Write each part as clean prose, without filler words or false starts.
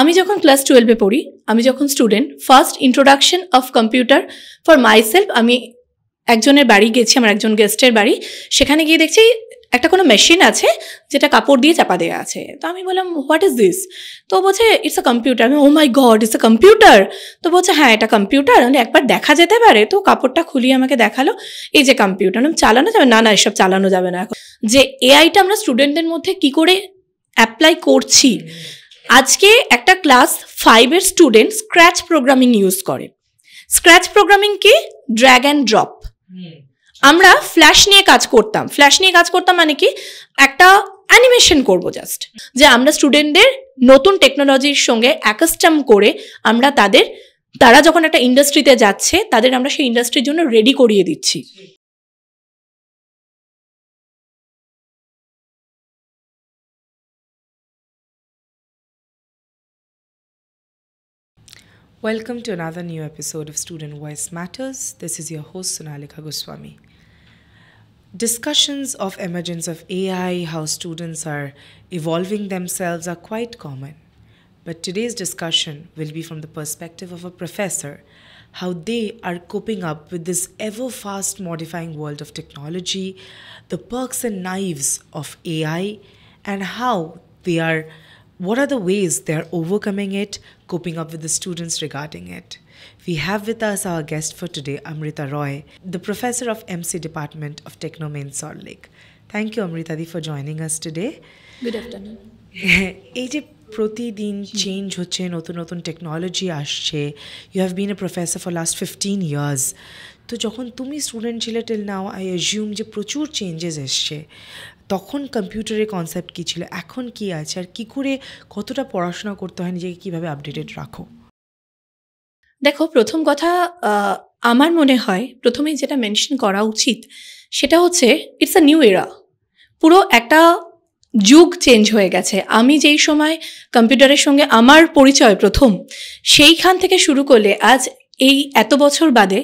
আমি যখন ক্লাস 12-এ পড়ি, আমি যখন student, first introduction of computer for myself, আমি একজনের বাড়ি গেছি, আমার একজন গেস্টের বাড়ি। সেখানে গিয়ে দেখছি একটা কোনো মেশিন আছে যেটা কাপড় দিয়ে চাপা দেওয়া আছে। তো আমি বললাম, হোয়াট ইজ দিস? তো বলছে, ইটস আ কম্পিউটার। আমি, ও মাই গড, ইটস আ কম্পিউটার? তো বলছে, হ্যাঁ, এটা কম্পিউটার, মানে একবার দেখা যেতে পারে? তো কাপড়টা খুলিয়ে আমাকে দেখালো, এই যে কম্পিউটার। চালানো যাবে না? না, এসব চালানো যাবে না। এখন যে এআইটা আমরা স্টুডেন্টদের মধ্যে কি করে অ্যাপ্লাই করছি, আজকে একটা ক্লাস 5-এর স্টুডেন্ট স্ক্র্যাচ প্রোগ্রামিং ইউজ করে। স্ক্র্যাচ প্রোগ্রামিং কি? Drag and drop. আমরা ফ্ল্যাশ নিয়ে কাজ করতাম মানে কি, একটা অ্যানিমেশন করবো জাস্ট, যে আমরা স্টুডেন্টদের নতুন টেকনোলজির সঙ্গে অ্যাকাস্টম করে আমরা তারা যখন একটা ইন্ডাস্ট্রিতে যাচ্ছে তাদের আমরা সেই ইন্ডাস্ট্রির জন্য রেডি করিয়ে দিচ্ছি। Welcome to another new episode of Student Voice Matters. This is your host Sonalika Goswami. Discussions of emergence of AI, how students are evolving themselves, are quite common. But today's discussion will be from the perspective of a professor, how they are coping up with this ever-fast modifying world of technology, the perks and knives of AI, and how what are the ways they are overcoming it, coping up with the students regarding it. We have with us our guest for today, Amrita Roy, the professor of MC Department of Technomain Salt Lake. Thank you, Amrita Di, for joining us today. Good afternoon. এই যে প্রতিদিন change হচ্ছে, নতুন নতুন technology আসছে, you have been a professor for last 15 years. তো যখন তুমি স্টুডেন্ট ছিলে টিল নাও, আই অ্যাজিউম যে প্রচুর চেঞ্জেস এসছে। তখন কম্পিউটারের কনসেপ্ট কী ছিল, এখন কি আছে, আর কী করে, কতটা পড়াশোনা করতে হয়, নিজেকে কীভাবে আপডেটেড রাখো? দেখো, প্রথম কথা আমার মনে হয় প্রথমেই যেটা মেনশন করা উচিত সেটা হচ্ছে, ইটস আ নিউ এরা। পুরো একটা যুগ চেঞ্জ হয়ে গেছে। আমি যেই সময় কম্পিউটারের সঙ্গে আমার পরিচয় প্রথম, সেইখান থেকে শুরু করলে আজ এই এত বছর বাদে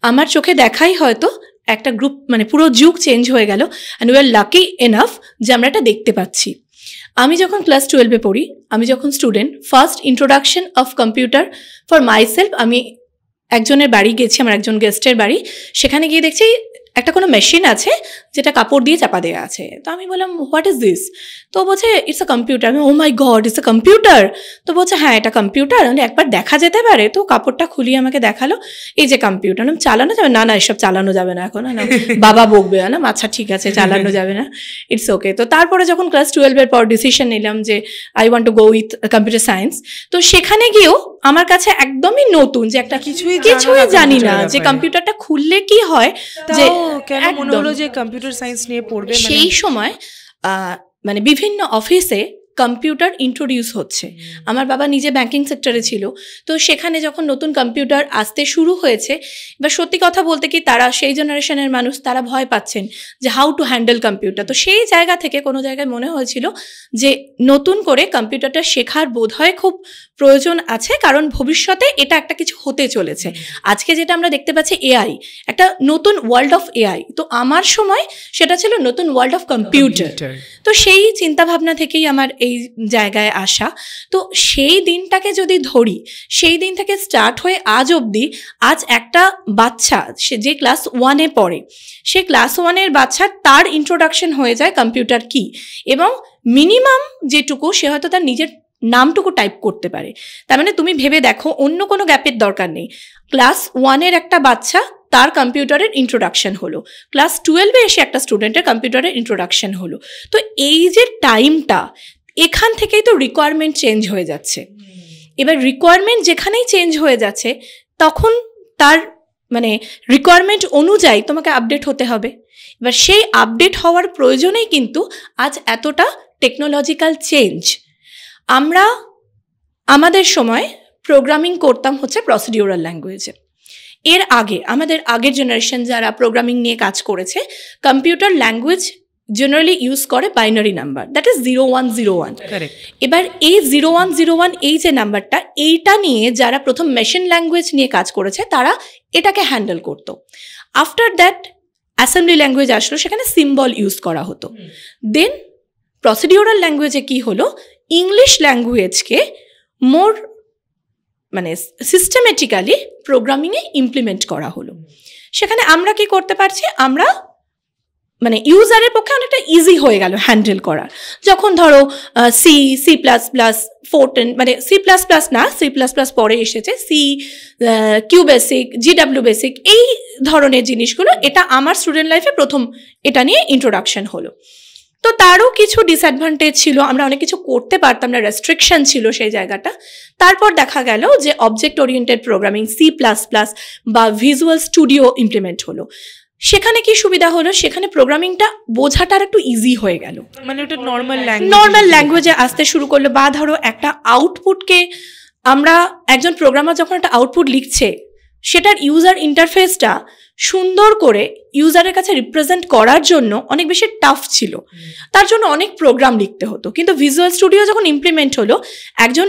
আমার চোখে দেখাই হয়তো একটা গ্রুপ, মানে পুরো যুগ চেঞ্জ হয়ে গেল। And we are lucky enough যে আমরা এটা দেখতে পাচ্ছি। আমি যখন ক্লাস 12-এ পড়ি, আমি যখন student, first introduction of computer for myself, আমি একজনের বাড়ি গেছি, আমার একজন গেস্টের বাড়ি। সেখানে গিয়ে দেখছি একটা কোনো মেশিন আছে যেটা কাপড় দিয়ে চাপা দেওয়া আছে। তো আমি বললাম, হোয়াট ইজ দিস? তো বলছে, ইটস আ কম্পিউটার। আমি, ও মাই গড, ইটস আ কম্পিউটার? তো বলছে, হ্যাঁ, এটা কম্পিউটার, মানে একবার দেখা যেতে পারে? তো কাপড়টা খুলিয়ে আমাকে দেখালো, এই যে কম্পিউটার। চালানো যাবে না? না, এসব চালানো যাবে না। এখন না, বাবা বকবে না। আচ্ছা, ঠিক আছে, চালানো যাবে না, ইটস ওকে। তো তারপরে যখন ক্লাস 12-এর পর ডিসিশন নিলাম যে I want to go with computer science, তো সেখানে গিয়েও আমার কাছে একদমই নতুন, যে একটা কিছুই জানি না যে কম্পিউটারটা খুললে কি হয়, যে কেন মনে হলো যে কম্পিউটার সায়েন্স নিয়ে পড়বে। সেই সময় মানে বিভিন্ন অফিসে কম্পিউটার ইন্ট্রোডিউস হচ্ছে। আমার বাবা নিজে ব্যাংকিং সেক্টরে ছিল, তো সেখানে যখন নতুন কম্পিউটার আসতে শুরু হয়েছে, এবার সত্যি কথা বলতে কি, তারা সেই জেনারেশনের মানুষ, তারা ভয় পাচ্ছেন যে হাউ টু হ্যান্ডেল কম্পিউটার। তো সেই জায়গা থেকে কোনো জায়গায় মনে হয়েছিল যে নতুন করে কম্পিউটারটা শেখার বোধহয় খুব প্রয়োজন আছে, কারণ ভবিষ্যতে এটা একটা কিছু হতে চলেছে। আজকে যেটা আমরা দেখতে পাচ্ছি এআই, একটা নতুন ওয়ার্ল্ড অফ এআই, তো আমার সময় সেটা ছিল নতুন ওয়ার্ল্ড অফ কম্পিউটার। তো সেই চিন্তাভাবনা থেকেই আমার এই জায়গায় আসা। তো সেই দিনটাকে যদি ধরি, সেই দিন থেকে স্টার্ট হয়ে আজ অবধি, আজ একটা বাচ্চা, সে যে ক্লাস 1-এ পড়ে, সে ক্লাস 1-এর বাচ্চা, তার ইন্ট্রোডাকশন হয়ে যায় কম্পিউটার কি, এবং মিনিমাম যেটুকু সে হয়তো তার নিজের নামটুকু টাইপ করতে পারে। তার মানে তুমি ভেবে দেখো, অন্য কোনো গ্যাপের দরকার নেই। ক্লাস 1-এর একটা বাচ্চা, তার কম্পিউটারের ইন্ট্রোডাকশন হলো, ক্লাস 12-এ এসে একটা স্টুডেন্টের কম্পিউটারের ইন্ট্রোডাকশন হলো। তো এই যে টাইমটা, এখান থেকেই তো রিকোয়ারমেন্ট চেঞ্জ হয়ে যাচ্ছে। এবার রিকোয়ারমেন্ট যেখানেই চেঞ্জ হয়ে যাচ্ছে, তখন তার মানে রিকোয়ারমেন্ট অনুযায়ী তোমাকে আপডেট হতে হবে। এবার সেই আপডেট হওয়ার প্রয়োজনেই কিন্তু আজ এতটা টেকনোলজিক্যাল চেঞ্জ। আমরা আমাদের সময় প্রোগ্রামিং করতাম হচ্ছে প্রসিডিউরাল ল্যাঙ্গুয়েজে। এর আগে আমাদের আগের জেনারেশন যারা প্রোগ্রামিং নিয়ে কাজ করেছে, কম্পিউটার ল্যাঙ্গুয়েজ জেনারেলি ইউজ করে বাইনারি নাম্বার, দ্যাট ইজ 0101। এবার এই 0101 এই যে নাম্বারটা, এইটা নিয়ে যারা প্রথম মেশিন ল্যাঙ্গুয়েজ নিয়ে কাজ করেছে তারা এটাকে হ্যান্ডেল করতো। আফটার দ্যাট অ্যাসেম্বলি ল্যাঙ্গুয়েজ আসলো, সেখানে সিম্বল ইউজ করা হতো। দেন প্রসিডিউরাল ল্যাঙ্গুয়েজে কি হলো, ইংলিশ ল্যাঙ্গুয়েজকে মোর মানে সিস্টেমেটিক্যালি প্রোগ্রামিংয়ে ইমপ্লিমেন্ট করা হলো। সেখানে আমরা কি করতে পারছি, আমরা মানে ইউজারের পক্ষে অনেকটা ইজি হয়ে গেল হ্যান্ডেল করা। যখন ধরো C, C plus plus, FORTRAN, মানে সি প্লাস প্লাস না, সি প্লাস প্লাস পরে এসেছে, C, Q basic, GW basic, এই ধরনের জিনিসগুলো, এটা আমার স্টুডেন্ট লাইফে প্রথম এটা নিয়ে ইন্ট্রোডাকশন হলো। তো তারও কিছু ডিসঅ্যাডভান্টেজ ছিল, আমরা অনেক কিছু করতে পারতাম না, রেস্ট্রিকশন ছিল সেই জায়গাটা। তারপর দেখা গেল যে object oriented programming, C plus plus বা ভিজুয়াল স্টুডিও ইমপ্লিমেন্ট হলো। সেখানে কি সুবিধা হলো, সেখানে প্রোগ্রামিংটা বোঝাটা একটু ইজি হয়ে গেল, মানে ওটা নর্মাল ল্যাঙ্গুয়েজে আসতে শুরু করলো। বা ধরো একটা আউটপুটকে আমরা, একজন প্রোগ্রামার যখন একটা আউটপুট লিখছে, সেটার ইউজার ইন্টারফেসটা সুন্দর করে ইউজারের কাছে রিপ্রেজেন্ট করার জন্য অনেক বেশি টাফ ছিল, তার জন্য অনেক প্রোগ্রাম লিখতে হতো। কিন্তু ভিজুয়াল স্টুডিও যখন ইমপ্লিমেন্ট হলো, একজন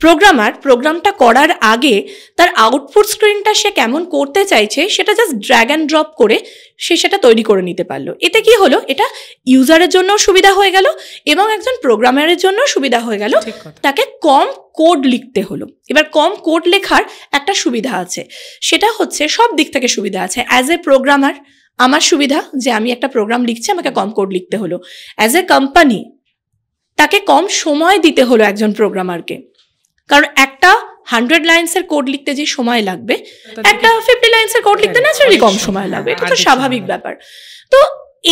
প্রোগ্রামার প্রোগ্রামটা করার আগে তার আউটপুট স্ক্রিনটা সে কেমন করতে চাইছে সেটা জাস্ট ড্র্যাগ অ্যান্ড ড্রপ করে সে সেটা তৈরি করে নিতে পারলো। এতে কি হলো, এটা ইউজারের জন্য সুবিধা হয়ে গেল এবং একজন প্রোগ্রামারের জন্য সুবিধা হয়ে গেল, তাকে কম কোড লিখতে হলো। এবার কম কোড লেখার একটা সুবিধা আছে, সেটা হচ্ছে সব দিক থেকে সুবিধা আছে। অ্যাজ এ প্রোগ্রামার আমার সুবিধা যে আমি একটা প্রোগ্রাম লিখছি, আমাকে কম কোড লিখতে হলো। অ্যাজ এ কোম্পানি তাকে কম সময় দিতে হলো একজন প্রোগ্রামারকে, কারণ একটা 100 লাইন্সের কোড লিখতে যে সময় লাগবে, একটা 50 লাইন্সের কোড লিখতে ন্যাচারালি কম সময় লাগবে, এটা তো স্বাভাবিক ব্যাপার। তো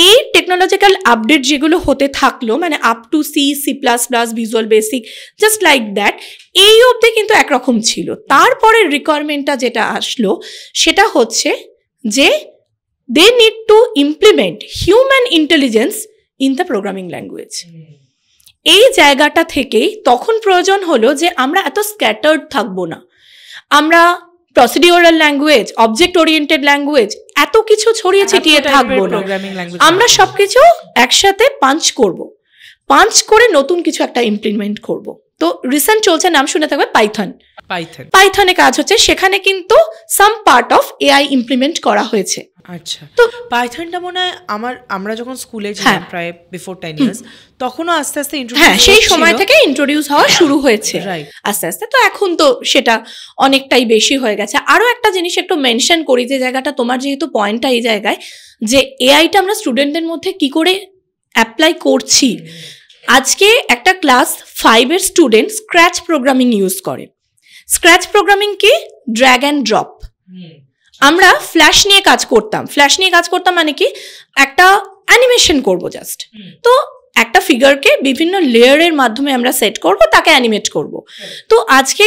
এই টেকনোলজিক্যাল আপডেট যেগুলো হতে থাকলো, মানে up to C, C plus plus, visual basic, just like that, এই অবধি কিন্তু একরকম ছিল। তারপরের রিকোয়ারমেন্টটা যেটা আসলো সেটা হচ্ছে যে they need to implement human intelligence in the programming language. এই জায়গাটা থেকেই তখন প্রয়োজন হলো যে আমরা এত স্ক্যাটার্ড থাকবো না, আমরা procedural language, object oriented language, এত কিছু ছড়িয়ে ছিটিয়ে থাকবো না, আমরা সবকিছু একসাথে পাঞ্চ করব, পাঞ্চ করে নতুন কিছু একটা ইমপ্লিমেন্ট করব। তো রিসেন্ট চলছে, নাম শুনে থাকবে পাইথনে কাজ হচ্ছে, সেখানে কিন্তু সাম পার্ট অফ এআই ইমপ্লিমেন্ট করা হয়েছে। আচ্ছা, তো পাইথনটা মনে হয় আমরা যখন স্কুলে ছিলাম প্রায় বিফোর 10 ইয়ার্স, তখনও আস্তে আস্তে সেই সময় থেকে ইন্ট্রোডিউস হওয়া শুরু হয়েছে আস্তে আস্তে। তো এখন তো সেটা অনেকটাই বেশি হয়ে গেছে। আরো একটা জিনিস একটু মেনশন করি, যে জায়গাটা তোমার যেহেতু পয়েন্টটা এই জায়গায়, যে এআইটা আমরা স্টুডেন্টদের মধ্যে কি করে অ্যাপ্লাই করছি। আজকে একটা ক্লাস 5 এর স্টুডেন্ট স্ক্র্যাচ প্রোগ্রামিং ইউজ করে। স্ক্র্যাচ প্রোগ্রামিং কি, ড্র্যাগ অ্যান্ড ড্রপ। আমরা ফ্ল্যাশ নিয়ে কাজ করতাম মানে কি, একটা অ্যানিমেশন করব জাস্ট। তো একটা ফিগারকে বিভিন্ন লেয়ারের মাধ্যমে আমরা সেট করব, তাকে অ্যানিমেট করব। তো আজকে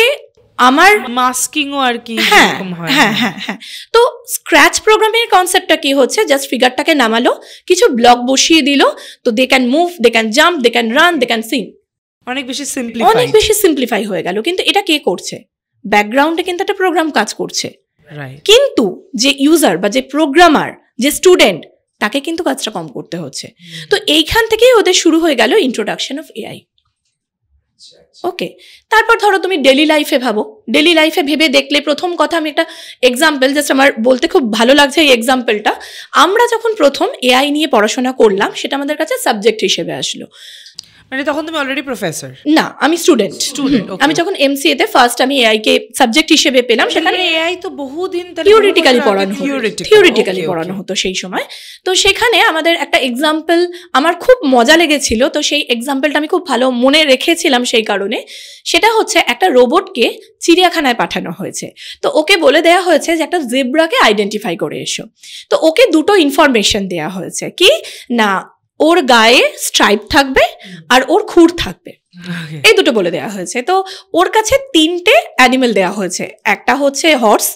আমার মাস্কিংও আর কি, হ্যাঁ। তো স্ক্র্যাচ প্রোগ্রামিং কনসেপ্টটা কি হচ্ছে, জাস্ট ফিগারটাকে নামালো, কিছু ব্লক বসিয়ে দিল, তো they can move, they can jump, they can run, they can sing. অনেক বেশি সিম্পলিফাই হয়ে গেল। কিন্তু এটা কে করছে? ব্যাকগ্রাউন্ডে কিন্তু একটা প্রোগ্রাম কাজ করছে, কিন্তু যে ইউজার বা যে প্রোগ্রামার, যে স্টুডেন্ট, তাকে কিন্তু কাজটা কম করতে হচ্ছে। তো এইখান থেকেই ওদের শুরু হয়ে গেল ইন্ট্রোডাকশন অফ এআই। ওকে, তারপর ধরো তুমি ডেলি লাইফে ভাবো, ডেলি লাইফে ভেবে দেখলে, প্রথম কথা আমি একটা এক্সাম্পল, জাস্ট আমার বলতে খুব ভালো লাগছে এই এক্সাম্পলটা। আমরা যখন প্রথম এআই নিয়ে পড়াশোনা করলাম, সেটা আমাদের কাছে সাবজেক্ট হিসেবে আসলো। মানে তখন তুমি অলরেডি প্রফেসর? না, আমি স্টুডেন্ট। আমি যখন এমসিএ তে ফার্স্ট আমি এআই কে সাবজেক্ট হিসেবে পেলাম, সেখানে এআই তো বহুদিন থিওরিটিক্যালি পড়ানো হতো সেই সময়। তো সেখানে আমাদের একটা এক্সাম্পল আমার খুব মজা লেগেছিল, তো সেই এক্সাম্পলটা আমি খুব ভালো মনে রেখেছিলাম সেই কারণে। সেটা হচ্ছে একটা রোবটকে চিড়িয়াখানায় পাঠানো হয়েছে। তো ওকে বলে দেওয়া হয়েছে যে একটা জেব্রাকে আইডেন্টিফাই করে এসো। তো ওকে দুটো ইনফরমেশন দেওয়া হয়েছে, কি না, ওর গায়ে স্ট্রাইপ থাকবে আর ওর খুর থাকবে, এই দুটো বলে দেওয়া হয়েছে। তো ওর কাছে 3টে অ্যানিমেল দেওয়া হয়েছে, একটা হচ্ছে হর্স,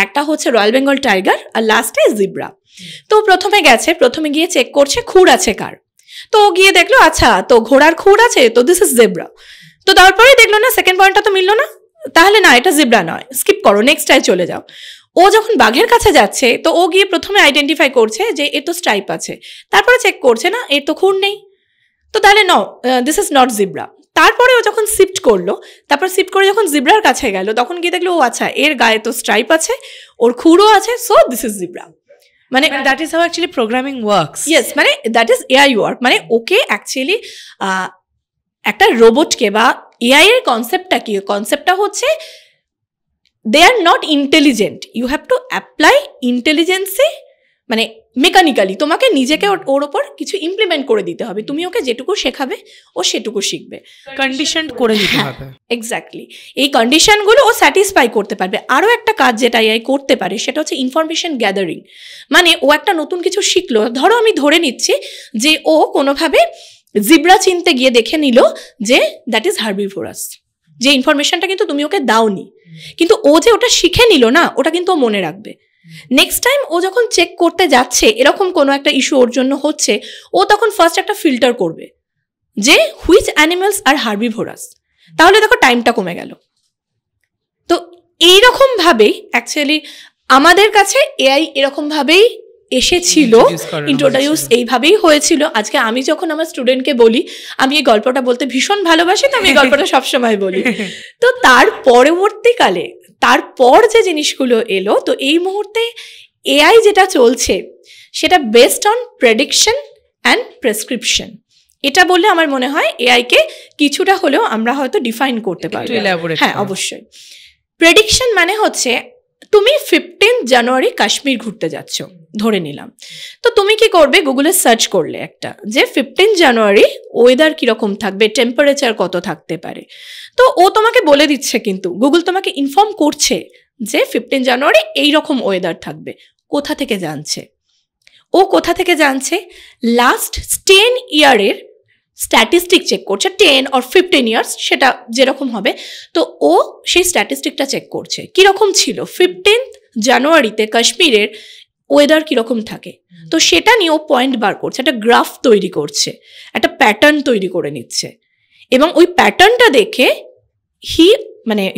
একটা হচ্ছে রয়্যাল বেঙ্গল টাইগার, আর লাস্টে জিব্রা। তো প্রথমে গিয়ে চেক করছে খুর আছে কার। তো ও গিয়ে দেখলো, আচ্ছা, তো ঘোড়ার খুর আছে, তো দিস ইজ জেব্রা। তো তারপরে দেখলো না, সেকেন্ড পয়েন্টটা তো মিললো না, তাহলে না, এটা জিব্রা নয়, স্কিপ করো, নেক্সটটায় চলে যাও। ও যখন বাঘের কাছে যাচ্ছে, তো ও গিয়ে প্রথমে আইডেন্টিফাই করছে যে এর তো স্ট্রাইপ আছে, তারপরে চেক করছে না, এর তো খুর নেই, তো তাহলে no, this is not zebra. তারপরে ও যখন শিফট করলো, তারপর শিফট করে যখন জিব্রার কাছে গেল, তখন গিয়ে দেখলো, ও আচ্ছা, এর গায়ে তো স্ট্রাইপ আছে, ওর খুরও আছে, সো দিস ইজ জিব্রা। মানে that is how actually programming works. Yes, মানে দ্যাট ইজ এআই ওয়ার্ক। মানে ওকে অ্যাকচুয়ালি একটা রোবটকে বা এআই এর কনসেপ্টটা কি? কনসেপ্টটা হচ্ছে they are not intelligent, you have to apply ইন্টেলিজেন্সে, মানে মেকানিক্যালি তোমাকে নিজেকে ওর ওপর কিছু ইমপ্লিমেন্ট করে দিতে হবে। তুমি ওকে যেটুকু শেখাবে ও সেটুকু শিখবে, কন্ডিশন করে দিতে হবে। এক্স্যাক্টলি, এই কন্ডিশনগুলো ও স্যাটিসফাই করতে পারবে। আরও একটা কাজ যেটা এআই করতে পারে সেটা হচ্ছে ইনফরমেশন গ্যাদারিং। মানে ও একটা নতুন কিছু শিখলো, ধরো আমি ধরে নিচ্ছি যে ও কোনোভাবে জিব্রা চিনতে গিয়ে দেখে নিল যে দ্যাট ইজ হার্বিভোরাস, যে ইনফরমেশনটা কিন্তু তুমি ওকে দাওনি, কিন্তু ও যে ওটা শিখে নিল না, ওটা কিন্তু ও মনে রাখবে। নেক্সট টাইম ও যখন চেক করতে যাচ্ছে এরকম কোনো একটা ইস্যু ওর জন্য হচ্ছে, ও তখন ফার্স্ট একটা ফিল্টার করবে যে হুইচ অ্যানিমালস আর হার্বিভোরাস, তাহলে দেখো টাইমটা কমে গেল। তো এইরকম ভাবেই অ্যাকচুয়ালি আমাদের কাছে এআই এরকম ভাবেই এসেছিল, ইন্ট্রোডিউস এইভাবেই হয়েছিল। আজকে আমি যখন আমার স্টুডেন্টকে বলি, আমি এই গল্পটা বলতে ভীষণ ভালোবাসি, তো আমি এই গল্পটা সবসময় বলি। তো তার পরবর্তীকালে তারপর যে জিনিসগুলো এলো, তো এই মুহূর্তে এআই যেটা চলছে সেটা based on prediction and prescription. এটা বললে আমার মনে হয় এআইকে কিছুটা হলেও আমরা হয়তো ডিফাইন করতে পারবো। হ্যাঁ, অবশ্যই। প্রেডিকশন মানে হচ্ছে তুমি 15 জানুয়ারি কাশ্মীর ঘুরতে যাচ্ছ ধরে নিলাম, তো তুমি কি করবে, গুগলে সার্চ করলে একটা যে 15 জানুয়ারি ওয়েদার কিরকম থাকবে, টেম্পারেচার কত থাকতে পারে। তো ও তোমাকে বলে দিচ্ছে, কিন্তু গুগল তোমাকে ইনফর্ম করছে যে 15 জানুয়ারি এইরকম ওয়েদার থাকবে। কোথা থেকে জানছে? ও কোথা থেকে জানছে? লাস্ট 10 ইয়ারের স্ট্যাটিস্টিক চেক করছে, 10 or 15 ইয়ার্স সেটা যেরকম হবে। তো ও সেই স্ট্যাটিস্টিকটা চেক করছে কীরকম ছিল 15 জানুয়ারিতে কাশ্মীরের ওয়েদার কীরকম থাকে। তো সেটা নিয়ে ও পয়েন্ট বার করছে, একটা গ্রাফ তৈরি করছে, একটা প্যাটার্ন তৈরি করে নিচ্ছে, এবং ওই প্যাটার্নটা দেখে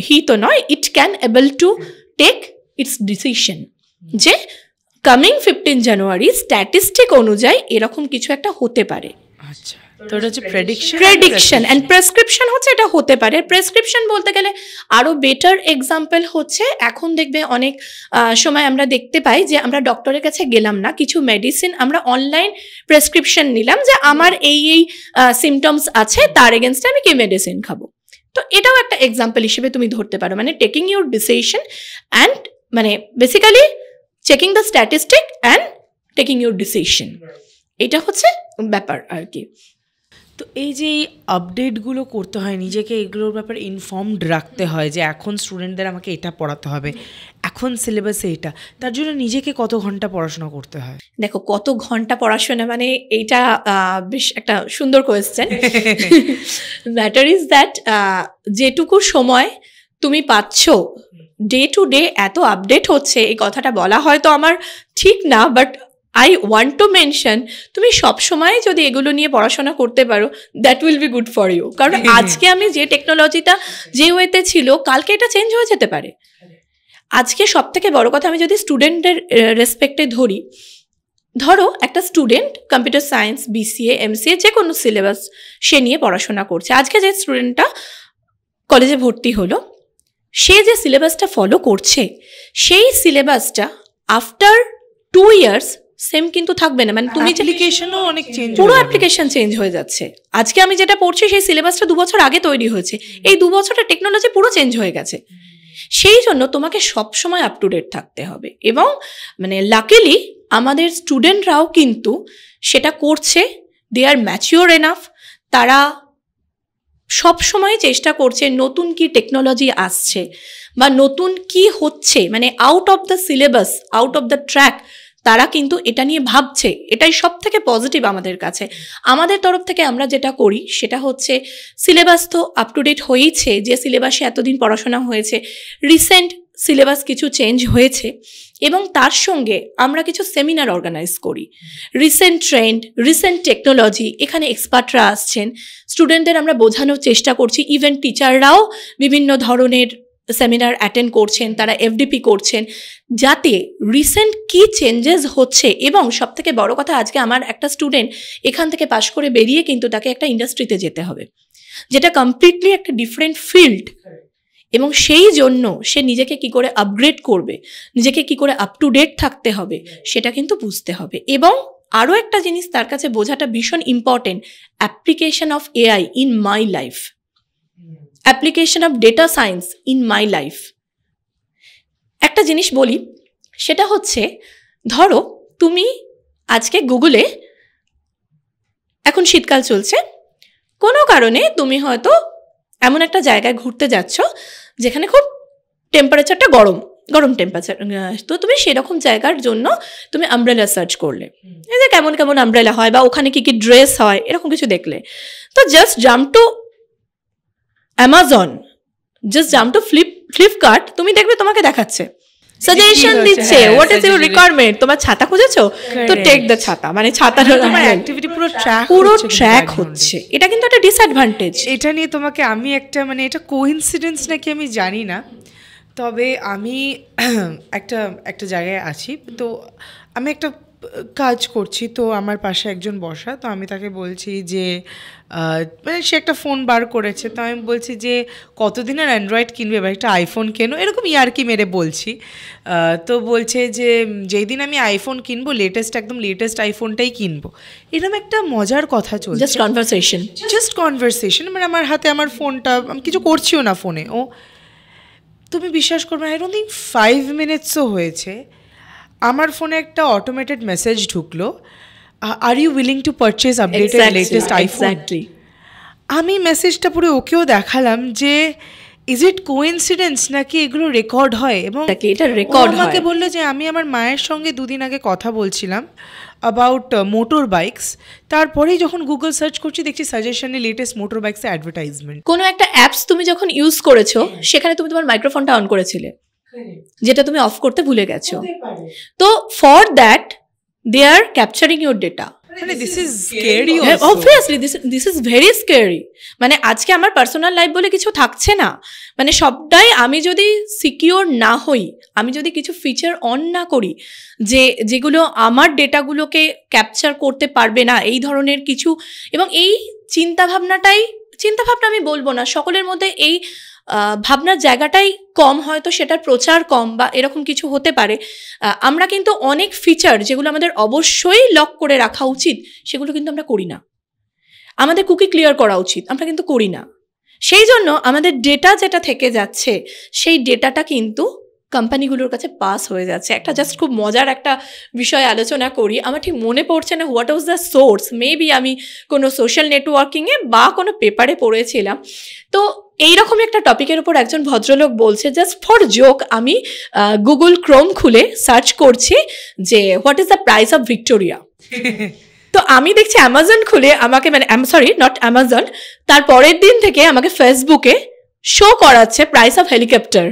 হি তো নয়, it can able to take its decision যে কামিং 15 জানুয়ারি স্ট্যাটিস্টিক অনুযায়ী এরকম কিছু একটা হতে পারে। আচ্ছা, তো এটা হচ্ছে প্রেডিকশন অ্যান্ড প্রেসক্রিপশন হচ্ছে এটা হতে পারে। প্রেসক্রিপশন বলতে গেলে আরো বেটার এক্সাম্পল হচ্ছে, এখন দেখবে অনেক সময় আমরা দেখতে পাই যে আমরা ডক্টরের কাছে গেলাম না, কিছু মেডিসিন আমরা অনলাইন প্রেসক্রিপশন নিলাম যে আমার এই সিমটমস আছে, তার এগেনস্টে আমি কি মেডিসিন খাবো। তো এটাও একটা এক্সাম্পল হিসেবে তুমি ধরতে পারো, মানে টেকিং ইউর ডিসিশন অ্যান্ড মানে basically checking the statistic and taking your decision, এটা হচ্ছে ব্যাপার আর কি। তো এই যে এই আপডেটগুলো করতে হয়, নিজেকে এগুলোর ব্যাপারে ইনফর্মড রাখতে হয় যে এখন স্টুডেন্টদের আমাকে এটা পড়াতে হবে, এখন সিলেবাসে এটা, তার জন্য নিজেকে কত ঘন্টা পড়াশোনা করতে হয়? দেখো, কত ঘন্টা পড়াশোনা মানে এইটা বেশ একটা সুন্দর কোয়েশ্চেন। ম্যাটার ইজ দ্যাট যেটুকু সময় তুমি পাচ্ছ, ডে টু ডে এত আপডেট হচ্ছে, এই কথাটা বলা হয়তো আমার ঠিক না, but I want to mention, তুমি সবসময় যদি এগুলো নিয়ে পড়াশোনা করতে পারো, that will be good for you. কারণ আজকে আমি যে টেকনোলজিটা যে ওয়েতে ছিল, কালকে এটা চেঞ্জ হয়ে যেতে পারে। আজকে সব থেকে বড় কথা, আমি যদি স্টুডেন্টের রেসপেক্টে ধরো একটা student computer science, BCA, MCA, যে কোনো সিলেবাস সে নিয়ে পড়াশোনা করছে। আজকে যে স্টুডেন্টটা কলেজে ভর্তি হলো, সে যে সিলেবাসটা ফলো করছে, সেই সিলেবাসটা আফটার 2 ইয়ার্স সেম কিন্তু থাকবে না। মানে তুমি অ্যাপ্লিকেশনও অনেক চেঞ্জ, পুরো অ্যাপ্লিকেশন চেঞ্জ হয়ে যাচ্ছে। আজকে আমি যেটা পড়ছি সেই সিলেবাসটা 2 বছর আগে তৈরি হয়েছে, এই 2 বছরটা টেকনোলজি পুরো চেঞ্জ হয়ে গেছে। সেই জন্য তোমাকে সবসময় আপ টু ডেট থাকতে হবে, এবং মানে লাকিলি আমাদের স্টুডেন্টরাও কিন্তু সেটা করছে। দে আর ম্যাচিওর এনাফ, তারা সবসময় চেষ্টা করছে নতুন কি টেকনোলজি আসছে বা নতুন কি হচ্ছে, মানে out of the syllabus, out of the track, তারা কিন্তু এটা নিয়ে ভাবছে। এটাই সব থেকে পজিটিভ আমাদের কাছে। আমাদের তরফ থেকে আমরা যেটা করি সেটা হচ্ছে, সিলেবাস তো আপ টু ডেট হয়েইছে, যে সিলেবাসে এতদিন পড়াশোনা হয়েছে, রিসেন্ট সিলেবাস কিছু চেঞ্জ হয়েছে, এবং তার সঙ্গে আমরা কিছু সেমিনার অর্গানাইজ করি। রিসেন্ট ট্রেন্ড, রিসেন্ট টেকনোলজি, এখানে এক্সপার্টরা আসছেন, স্টুডেন্টদের আমরা বোঝানোর চেষ্টা করছি। ইভেন টিচাররাও বিভিন্ন ধরনের সেমিনার অ্যাটেন্ড করছেন, তারা এফডিপি করছেন, যাতে রিসেন্ট কি চেঞ্জেস হচ্ছে। এবং সবথেকে বড় কথা, আজকে আমার একটা স্টুডেন্ট এখান থেকে পাশ করে বেরিয়ে কিন্তু তাকে একটা ইন্ডাস্ট্রিতে যেতে হবে, যেটা কমপ্লিটলি একটা ডিফারেন্ট ফিল্ড, এবং সেই জন্য সে নিজেকে কি করে আপগ্রেড করবে, নিজেকে কি করে আপ টু ডেট থাকতে হবে, সেটা কিন্তু বুঝতে হবে। এবং আরও একটা জিনিস তার কাছে বোঝাটা ভীষণ important, application of AI in my life. Application of data science in my life. একটা জিনিস বলি, সেটা হচ্ছে ধরো তুমি আজকে গুগলে, এখন শীতকাল চলছে, কোনো কারণে তুমি হয়তো এমন একটা জায়গায় ঘুরতে যাচ্ছ যেখানে খুব টেম্পারেচারটা গরম টেম্পারেচার, তো তুমি সেরকম জায়গার জন্য তুমি আমব্রেলা সার্চ করলে, এই যে কেমন কেমন আমব্রেলা হয় বা ওখানে কি কি ড্রেস হয় এরকম কিছু দেখলে, তো just jump to Amazon, just jump to Flipkart, তুমি দেখবে তোমাকে দেখাচ্ছে, সাজেশন দিচ্ছে, হোয়াট ইজ ইউর রিকোয়ারমেন্ট, তোমার ছাতা খুঁজেছো তো টেক দ্য ছাতা, মানে ছাতার অ্যাক্টিভিটি পুরো ট্র্যাক হচ্ছে। এটা কিন্তু একটা ডিসঅ্যাডভান্টেজ। এটা নিয়ে তোমাকে আমি একটা, মানে এটা কোইন্সিডেন্স নাকি আমি জানি না, তবে আমি একটা জায়গায় আছি, তো আমি একটা কাজ করছি, তো আমার পাশে একজন বসা, তো আমি তাকে বলছি যে মানে সে একটা ফোন বার করেছে, তো আমি বলছি যে কতদিনের অ্যান্ড্রয়েড কিনবে বা একটা আইফোন কেনো, এরকম ইয়ার্কি মেরে বলছি। তো বলছে যে যেই দিন আমি আইফোন কিনবো, একদম লেটেস্ট আইফোনটাই কিনবো। এরকম একটা মজার কথা চলছে, জাস্ট কনভারসেশন, মানে আমার হাতে আমার ফোনটা, আমি কিছু করছিও না ফোনে। ও তুমি বিশ্বাস করবে, আই ডোন্ট থিঙ্ক 5 মিনিটসও হয়েছে, আমার ফোনে একটা অটোমেটেড মেসেজ ঢুকলো, are you willing to purchase updated latest iPhone. আমি মেসেজটা পুরো ওকেও দেখালাম যে ইজ ইট কোইন্সিডেন্স নাকি এগুলো রেকর্ড হয়, এবং এটা রেকর্ড হয়। আমাকে বললো যে আমি আমার মায়ের সঙ্গে 2 দিন আগে কথা বলছিলাম অ্যাবাউট মোটর বাইকস, তারপরেই যখন গুগল সার্চ করছি দেখছি সাজেশনে লেটেস্ট মোটর বাইকসের অ্যাডভার্টাইজমেন্ট। কোনো একটা অ্যাপস তুমি যখন ইউজ করেছো, সেখানে তুমি তোমার মাইক্রোফোনটা অন করেছিলে, যেটা তুমি অফ করতে ভুলে গেছো, তো for that they are capturing your data. মানে this is scary, obviously this is very scary. মানে আজকে আমার পার্সোনাল লাইফ বলে কিছু থাকছে না, মানে সবটাই আমি যদি সিকিওর না হই, আমি যদি কিছু ফিচার অন না করি যেগুলো আমার ডেটাগুলোকে ক্যাপচার করতে পারবে না, এই ধরনের কিছু, এবং এই চিন্তাভাবনা আমি বলবো না, সকলের মধ্যে এই ভাবনার জায়গাটাই কম, হয়তো সেটার প্রচার কম বা এরকম কিছু হতে পারে। আমরা কিন্তু অনেক ফিচার যেগুলো আমাদের অবশ্যই লক করে রাখা উচিত, সেগুলো কিন্তু আমরা করি না। আমাদের কুকি ক্লিয়ার করা উচিত, আমরা কিন্তু করি না। সেই জন্য আমাদের ডেটা যেটা থেকে যাচ্ছে, সেই ডেটাটা কিন্তু কোম্পানিগুলোর কাছে পাস হয়ে যাচ্ছে। একটা জাস্ট খুব মজার একটা বিষয় আলোচনা করি, আমার ঠিক মনে পড়ছে না what was the source, maybe আমি কোনো সোশ্যাল নেটওয়ার্কিংয়ে বা কোনো পেপারে পড়েছিলাম। তো এইরকমই একটা টপিকের উপর একজন ভদ্রলোক বলছে, জাস্ট ফর জোক আমি গুগল ক্রোম খুলে সার্চ করছি যে what is the price of Victoria. তো আমি দেখছি অ্যামাজন খুলে আমাকে, মানে সরি নট অ্যামাজন, তার পরের দিন থেকে আমাকে ফেসবুকে শো করাচ্ছে প্রাইস অফ হেলিকপ্টার।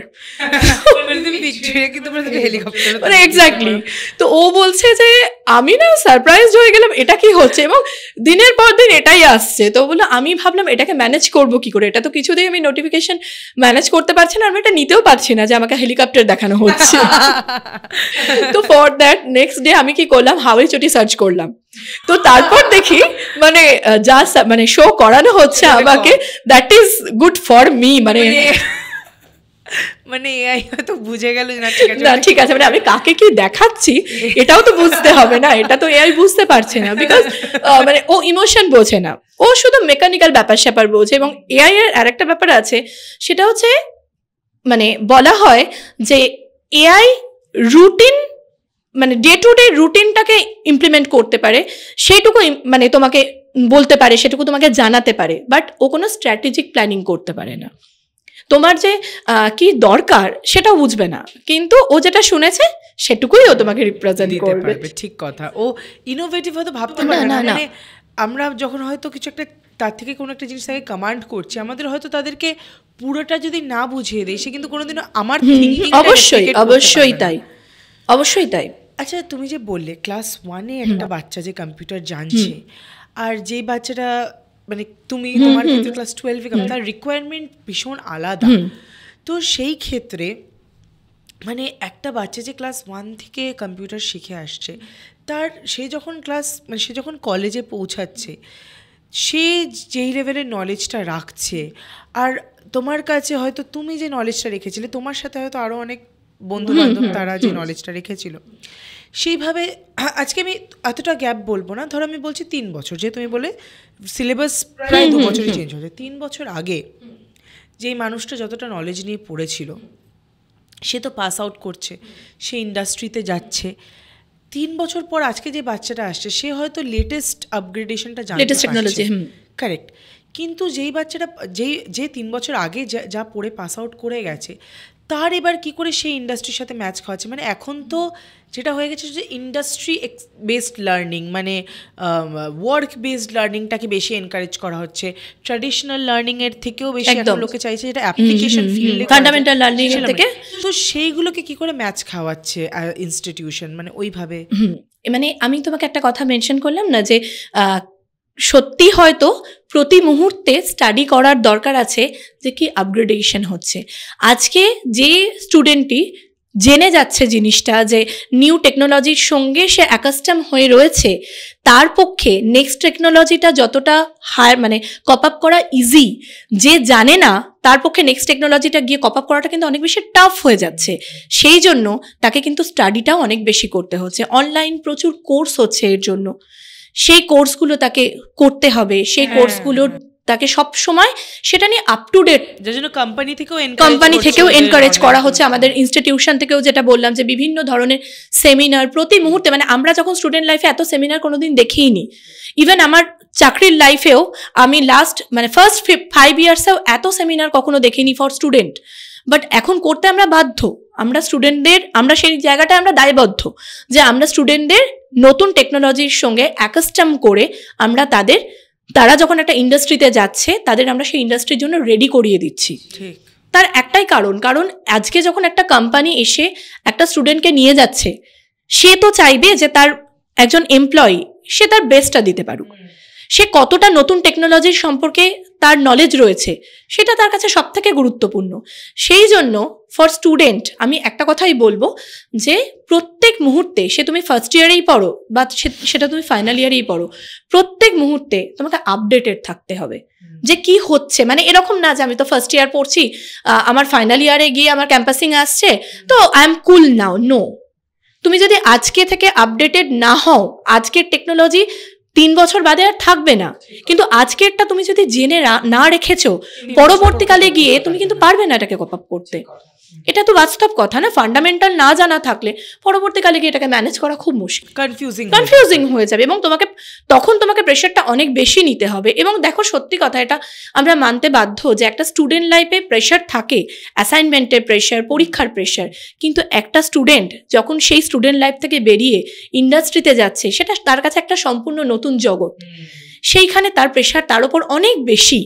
মানে এক্স্যাক্টলি। তো ও বলছে যে আমি না সারপ্রাইজ হয়ে গেলাম, এটা কি হচ্ছে, এবং দিনের পর দিন এটাই আসছে। তো বললো, আমি ভাবলাম এটাকে ম্যানেজ করবো কি করে, এটা তো কিছুতেই আমি নোটিফিকেশন ম্যানেজ করতে পারছি না, আমি এটা নিতেও পারছি না যে আমাকে হেলিকপ্টার দেখানো হচ্ছে। তো ফর দ্যাট নেক্সট ডে আমি কি করলাম, হাওয়াই চটি সার্চ করলাম। তো তারপর দেখি মানে যা মানে শো করানো হচ্ছে আমাকে, that is good for me. মানে এআই হয়তো বুঝে গেল না, ঠিক আছে, মানে আমি কাকে কি দেখাচ্ছি এটাও তো বুঝতে হবে না, এটা তো এআই বুঝতে পারছে না, বিকজ মানে ও ইমোশন বোঝে না, ও শুধু মেকানিক্যাল ব্যাপার স্যাপার বোঝে। এবং এআই এর আরেকটা ব্যাপার আছে, সেটা হচ্ছে মানে বলা হয় যে এআই রুটিন, মানে ডে টু ডে রুটিনটাকে ইমপ্লিমেন্ট করতে পারে, সেটুকু মানে তোমাকে বলতে পারে, সেটুকু তোমাকে জানাতে পারে, বাট ও কোনো স্ট্র্যাটেজিক প্ল্যানিং করতে পারে না। তোমার যে কি দরকার সেটাও বুঝবে না, কিন্তু ও যেটা শুনেছে সেটুকুই ও তোমাকে রিপ্রেজেন্ট করবে। ঠিক কথা, ও ইনোভেটিভ হয়তো ভাবতে পারে না। মানে আমরা যখন হয়তো কিছু একটা তার থেকে কোনো একটা জিনিস তাকে কমান্ড করছি, আমাদের হয়তো তাদেরকে পুরোটা যদি না বুঝিয়ে দেয়, সে কিন্তু কোনোদিনও আমার অবশ্যই তাই। আচ্ছা, তুমি যে বললে ক্লাস 1-এ একটা বাচ্চা যে কম্পিউটার জানছে, আর যেই বাচ্চাটা মানে তোমার ক্ষেত্রে ক্লাস 12-এ তার রিকোয়ারমেন্ট ভীষণ আলাদা। তো সেই ক্ষেত্রে মানে একটা বাচ্চা যে ক্লাস 1 থেকে কম্পিউটার শিখে আসছে, সে যখন কলেজে পৌঁছাচ্ছে, সে যেই লেভেলের নলেজটা রাখছে, আর তোমার কাছে হয়তো তুমি যে নলেজটা রেখেছিলে, তোমার সাথে হয়তো আরও অনেক বন্ধু বান্ধব তারা যে নলেজটা রেখেছিল, সেইভাবে আজকে আমি এতটা গ্যাপ বলবো না, ধরো আমি বলছি 3 বছর, যে তুমি বলে সিলেবাস প্রায় 2 বছরই চেঞ্জ হয়েছে, 3 বছর আগে যেই মানুষটা যতটা নলেজ নিয়ে পড়েছিল সে তো পাস আউট করছে, সে ইন্ডাস্ট্রিতে যাচ্ছে, 3 বছর পর আজকে যে বাচ্চাটা আসছে সে হয়তো লেটেস্ট আপগ্রেডেশনটা জানতে লেটেস্ট টেকনোলজি, কারেক্ট। কিন্তু যেই বাচ্চাটা যে 3 বছর আগে যা পড়ে পাস আউট করে গেছে তার এবার কি করে সেই ইন্ডাস্ট্রির সাথে ম্যাচ খাওয়াচ্ছে। মানে এখন তো যেটা হয়ে গেছে যে ইন্ডাস্ট্রি বেসড লার্নিং, মানে ওয়ার্ক বেসড লার্নিংটাকে বেশি এনকারেজ করা হচ্ছে, ট্র্যাডিশনাল লার্নিংয়ের থেকেও বেশি এখন লোকে চাইছে যেটা অ্যাপ্লিকেশন ফিল্ডে, ফান্ডামেন্টাল লার্নিং এর থেকে। তো সেইগুলোকে কি করে ম্যাচ খাওয়াচ্ছে ইনস্টিটিউশন, মানে ওইভাবে। মানে আমি তোমাকে একটা কথা মেনশন করলাম না যে সত্যি হয়তো প্রতি মুহূর্তে স্টাডি করার দরকার আছে যে কি আপগ্রেডেশন হচ্ছে। আজকে যে স্টুডেন্টটি জেনে যাচ্ছে জিনিসটা যে নিউ টেকনোলজির সঙ্গে সে অ্যাকাস্টাম হয়ে রয়েছে, তার পক্ষে নেক্সট টেকনোলজিটা যতটা মানে কপ আপ করা ইজি, যে জানে না তার পক্ষে নেক্সট টেকনোলজিটা গিয়ে কপ আপ করাটা কিন্তু অনেক বেশি টাফ হয়ে যাচ্ছে। সেই জন্য তাকে কিন্তু স্টাডিটাও অনেক বেশি করতে হচ্ছে। অনলাইন প্রচুর কোর্স হচ্ছে এর জন্য, সেই কোর্সগুলো তাকে করতে হবে, সেই কোর্সগুলো তাকে সব সময় সেটা নিয়ে আপ টু ডেট, যার জন্য কোম্পানি থেকেও এনকারেজ করা হচ্ছে, আমাদের ইনস্টিটিউশন থেকেও যেটা বললাম যে বিভিন্ন ধরনের সেমিনার প্রতি মুহূর্তে। মানে আমরা যখন স্টুডেন্ট লাইফে এত সেমিনার কোনোদিন দেখিনি, ইভেন আমার চাকরির লাইফেও আমি ফার্স্ট 5 ইয়ার্সেও এত সেমিনার কখনো দেখিনি ফর স্টুডেন্ট। বাট এখন করতে আমরা বাধ্য, আমরা স্টুডেন্টদের, আমরা সেই জায়গাটায় আমরা দায়বদ্ধ যে আমরা স্টুডেন্টদের নতুন টেকনোলজির সঙ্গে অ্যাকাস্টাম করে আমরা তারা যখন একটা ইন্ডাস্ট্রিতে যাচ্ছে তাদের আমরা সেই ইন্ডাস্ট্রির জন্য রেডি করিয়ে দিচ্ছি। তার একটাই কারণ আজকে যখন একটা কোম্পানি এসে একটা স্টুডেন্টকে নিয়ে যাচ্ছে, সে তো চাইবে যে তার একজন এমপ্লয়ি সে তার বেস্টটা দিতে পারুক, সে কতটা নতুন টেকনোলজির সম্পর্কে তার নলেজ রয়েছে সেটা তার কাছে সব থেকে গুরুত্বপূর্ণ। সেই জন্য ফর স্টুডেন্ট আমি একটা কথাই বলবো যে প্রত্যেক মুহূর্তে, সে তুমি ফার্স্ট ইয়ারেই পড়ো বা সেটা তুমি ফাইনাল ইয়ারেই পড়ো, প্রত্যেক মুহূর্তে তোমাকে আপডেটেড থাকতে হবে যে কি হচ্ছে। মানে এরকম না যে আমি তো ফার্স্ট ইয়ার পড়ছি, আমার ফাইনাল ইয়ারে গিয়ে আমার ক্যাম্পাসিং আসছে তো I am cool now. No, তুমি যদি আজকে থেকে আপডেটেড না হও, আজকের টেকনোলজি 3 বছর বাদে আর থাকবে না, কিন্তু আজকেরটা তুমি যদি জেনে না রেখেছো, পরবর্তীকালে গিয়ে তুমি কিন্তু পারবে না এটাকে কপ আপ করতে। এটা তো বাস্তব কথা না? ফান্ডামেন্টাল না জানা থাকলে পরবর্তীকালে গিয়ে এটাকে ম্যানেজ করা খুব মুশকিল, কনফিউজিং হয়ে যাবে, এবং তখন তোমাকে প্রেশারটা অনেক বেশি নিতে হবে। এবং দেখো সত্যি কথা, এটা আমরা মানতে বাধ্য যে একটা স্টুডেন্ট লাইফে প্রেশার থাকে, অ্যাসাইনমেন্টের প্রেশার, পরীক্ষার প্রেশার, কিন্তু একটা স্টুডেন্ট যখন সেই স্টুডেন্ট লাইফ থেকে বেরিয়ে ইন্ডাস্ট্রিতে যাচ্ছে, সেটা তার কাছে একটা সম্পূর্ণ নতুন জগৎ। সেইখানে তার প্রেশার তার উপর অনেক বেশি,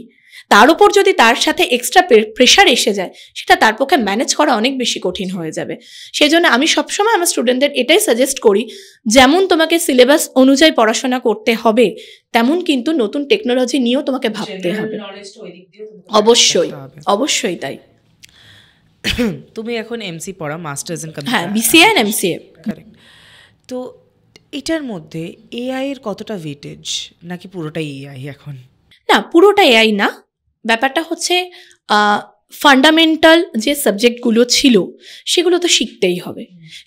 তার উপর যদি তার সাথে এক্সট্রা প্রেশার এসে যায়, সেটা তার পক্ষে ম্যানেজ করা অনেক বেশি কঠিন হয়ে যাবে। সেই জন্য আমি সবসময় আমার স্টুডেন্টদের এটাই সাজেস্ট করি, যেমন তোমাকে সিলেবাস অনুযায়ী পড়াশোনা করতে হবে, তেমন কিন্তু নতুন টেকনোলজি নিয়েও তোমাকে ভাবতে হবে। অবশ্যই তাই। তুমি এখন এমসি পড়া, মাস্টার্স ইন কম্পিউটার, হ্যাঁ, বিসিএ এন্ড এমসিএ, কারেক্ট। তো এটার মধ্যে এআই এর কতটা ওয়েটেজ, নাকি পুরোটাই এআই এখন? না, পুরোটা এআই না। ব্যাপারটা হচ্ছে ফান্ডামেন্টাল যে সাবজেক্টগুলো ছিল সেগুলো তো শিখতেই হবে,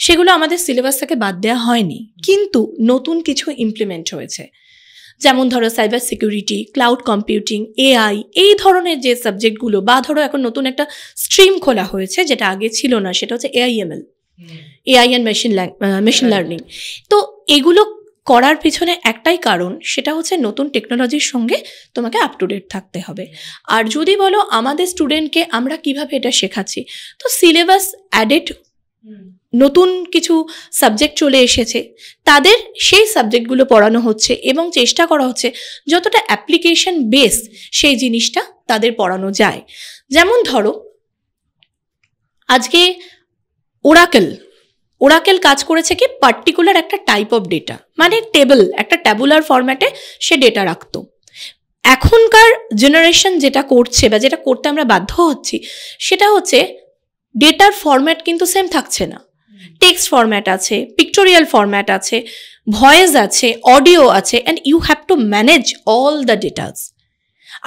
সেগুলো আমাদের সিলেবাস থেকে বাদ দেওয়া হয়নি, কিন্তু নতুন কিছু ইমপ্লিমেন্ট হয়েছে। যেমন ধরো cyber security, cloud computing, AI, এই ধরনের যে সাবজেক্টগুলো, বা ধরো এখন নতুন একটা স্ট্রিম খোলা হয়েছে যেটা আগে ছিল না, সেটা হচ্ছে AIML, AI and machine learning. তো এগুলো করার পিছনে একটাই কারণ, সেটা হচ্ছে নতুন টেকনোলজির সঙ্গে তোমাকে আপ টু ডেট থাকতে হবে। আর যদি বলো আমাদের স্টুডেন্টকে আমরা কিভাবে এটা শেখাচ্ছি, তো সিলেবাস অ্যাডেড, নতুন কিছু সাবজেক্ট চলে এসেছে, তাদের সেই সাবজেক্টগুলো পড়ানো হচ্ছে এবং চেষ্টা করা হচ্ছে যতটা অ্যাপ্লিকেশন বেস সেই জিনিসটা তাদের পড়ানো যায়। যেমন ধরো আজকে ওরাকেল কাজ করেছে কি, পার্টিকুলার একটা টাইপ অফ ডেটা, মানে টেবল, একটা ট্যাবুলার ফরম্যাটে সে ডেটা রাখতো। এখনকার জেনারেশন যেটা করছে বা যেটা করতে আমরা বাধ্য হচ্ছি, সেটা হচ্ছে ডেটার ফরম্যাট কিন্তু সেম থাকছে না। টেক্সট ফরম্যাট আছে, পিকটোরিয়াল ফরম্যাট আছে, ভয়েস আছে, অডিও আছে, and you have to manage all the datas.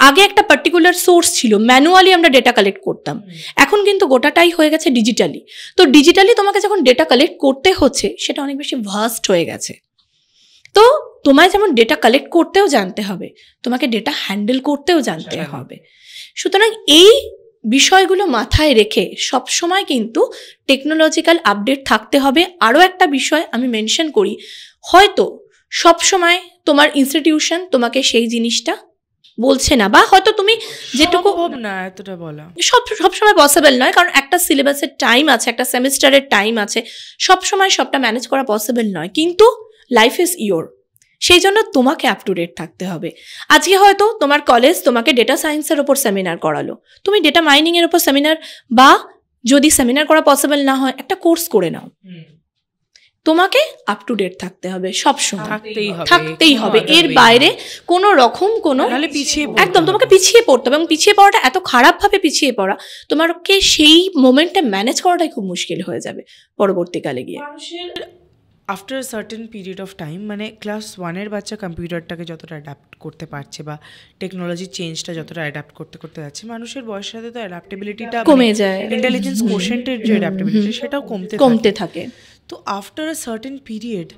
আগে একটা পার্টিকুলার সোর্স ছিল, ম্যানুয়ালি আমরা ডেটা কালেক্ট করতাম, এখন কিন্তু গোটাটাই হয়ে গেছে ডিজিটালি। তো ডিজিটালি তোমাকে যখন ডেটা কালেক্ট করতে হচ্ছে, সেটা অনেক বেশি ভাস্ট হয়ে গেছে। তো তোমায় যেমন ডেটা কালেক্ট করতেও জানতে হবে, তোমাকে ডেটা হ্যান্ডেল করতেও জানতে হবে। সুতরাং এই বিষয়গুলো মাথায় রেখে সবসময় কিন্তু টেকনোলজিক্যাল আপডেট থাকতে হবে। আরও একটা বিষয় আমি মেনশন করি, হয়তো সবসময় তোমার ইনস্টিটিউশন তোমাকে সেই জিনিসটা বলছে না, বা হয়তো তুমি যেটুকু না এতটা বলা সবসময় পসিবল নয়, কারণ একটা সিলেবাসের টাইম আছে, একটা সেমিস্টারের টাইম আছে, সবসময় সবটা ম্যানেজ করা পসিবল নয়। কিন্তু লাইফ ইজ ইয়োর, সেই জন্য তোমাকে আপ টু ডেট থাকতে হবে। আজকে হয়তো তোমার কলেজ তোমাকে ডেটা সায়েন্সের ওপর সেমিনার করালো, তুমি ডেটা মাইনিংয়ের ওপর সেমিনার, বা যদি সেমিনার করা পসিবল না হয় একটা কোর্স করে নাও। তোমাকে আপ টু ডেট থাকতে হবে, সবসময় থাকতেই হবে। এর বাইরে কোনো রকম কোনো একদম তোমাকে পিছিয়ে পড়তে হবে, এবং পিছিয়ে পড়াটা এত খারাপভাবে পিছিয়ে পড়া, তোমাকে সেই মোমেন্টে ম্যানেজ করাটাই খুব মুশকিল হয়ে যাবে পরবর্তীকালে গিয়ে। After certain period of time, মানে ক্লাস 1-এর বাচ্চা কম্পিউটারটাকে যতটা অ্যাডাপ্ট করতে পারছে বা টেকনোলজি চেঞ্জটা যতটা অ্যাডাপ্ট করতে যাচ্ছে, মানুষের বয়সের সাথে তো অ্যাডাপ্টেবিলিটিটা কমে যায়, ইন্টেলিজেন্স কোশেন্টের যে অ্যাডাপ্টেবিলিটি সেটাও কমতে থাকে। তো আফটার আ সার্টেন পিরিয়ড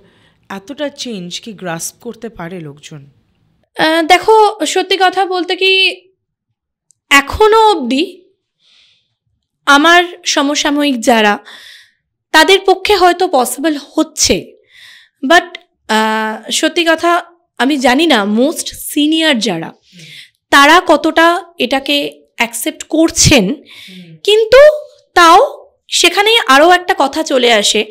এতটা চেঞ্জ কি গ্রাস্প করতে পারে লোকজন? দেখো, সত্যি কথা বলতে কি, এখনো অবধি আমার সমসাময়িক যারা, তাদের পক্ষে হয়তো পসিবল হচ্ছে, বাট সত্যি কথা আমি জানি না মোস্ট সিনিয়র যারা, তারা কতটা এটাকে অ্যাকসেপ্ট করছেন। কিন্তু তাও সেখানে আরও একটা কথা চলে আসে,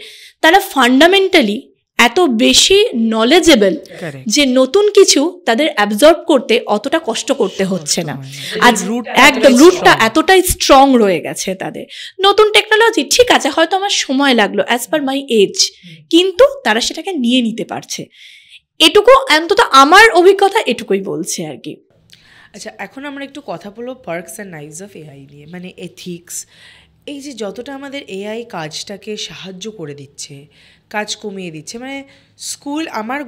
তারা ফান্ডামেন্টালি এত বেশি নলেজেবল যে নতুন কিছু তাদের অ্যাবজর্ব করতে অতটা কষ্ট করতে হচ্ছে না। আজ একদম রুটটা এতটাই স্ট্রং রয়ে গেছে তাদের। নতুন টেকনোলজি ঠিক আছে, হয়তো আমার সময় লাগলো অ্যাজ পার মাই এজ, কিন্তু তারা সেটাকে নিয়ে নিতে পারছে। এটুকু অন্তত আমার অভিজ্ঞতা এটুকুই বলছে আর কি। আচ্ছা, এখন আমরা একটু কথা বলবো parks and knives of AI নিয়ে, মানে এথিক্স। এই যে যতটা আমাদের এআই কাজটাকে সাহায্য করে দিচ্ছে, কাজ কমিয়ে দিচ্ছে, মানে স্কুল, আমার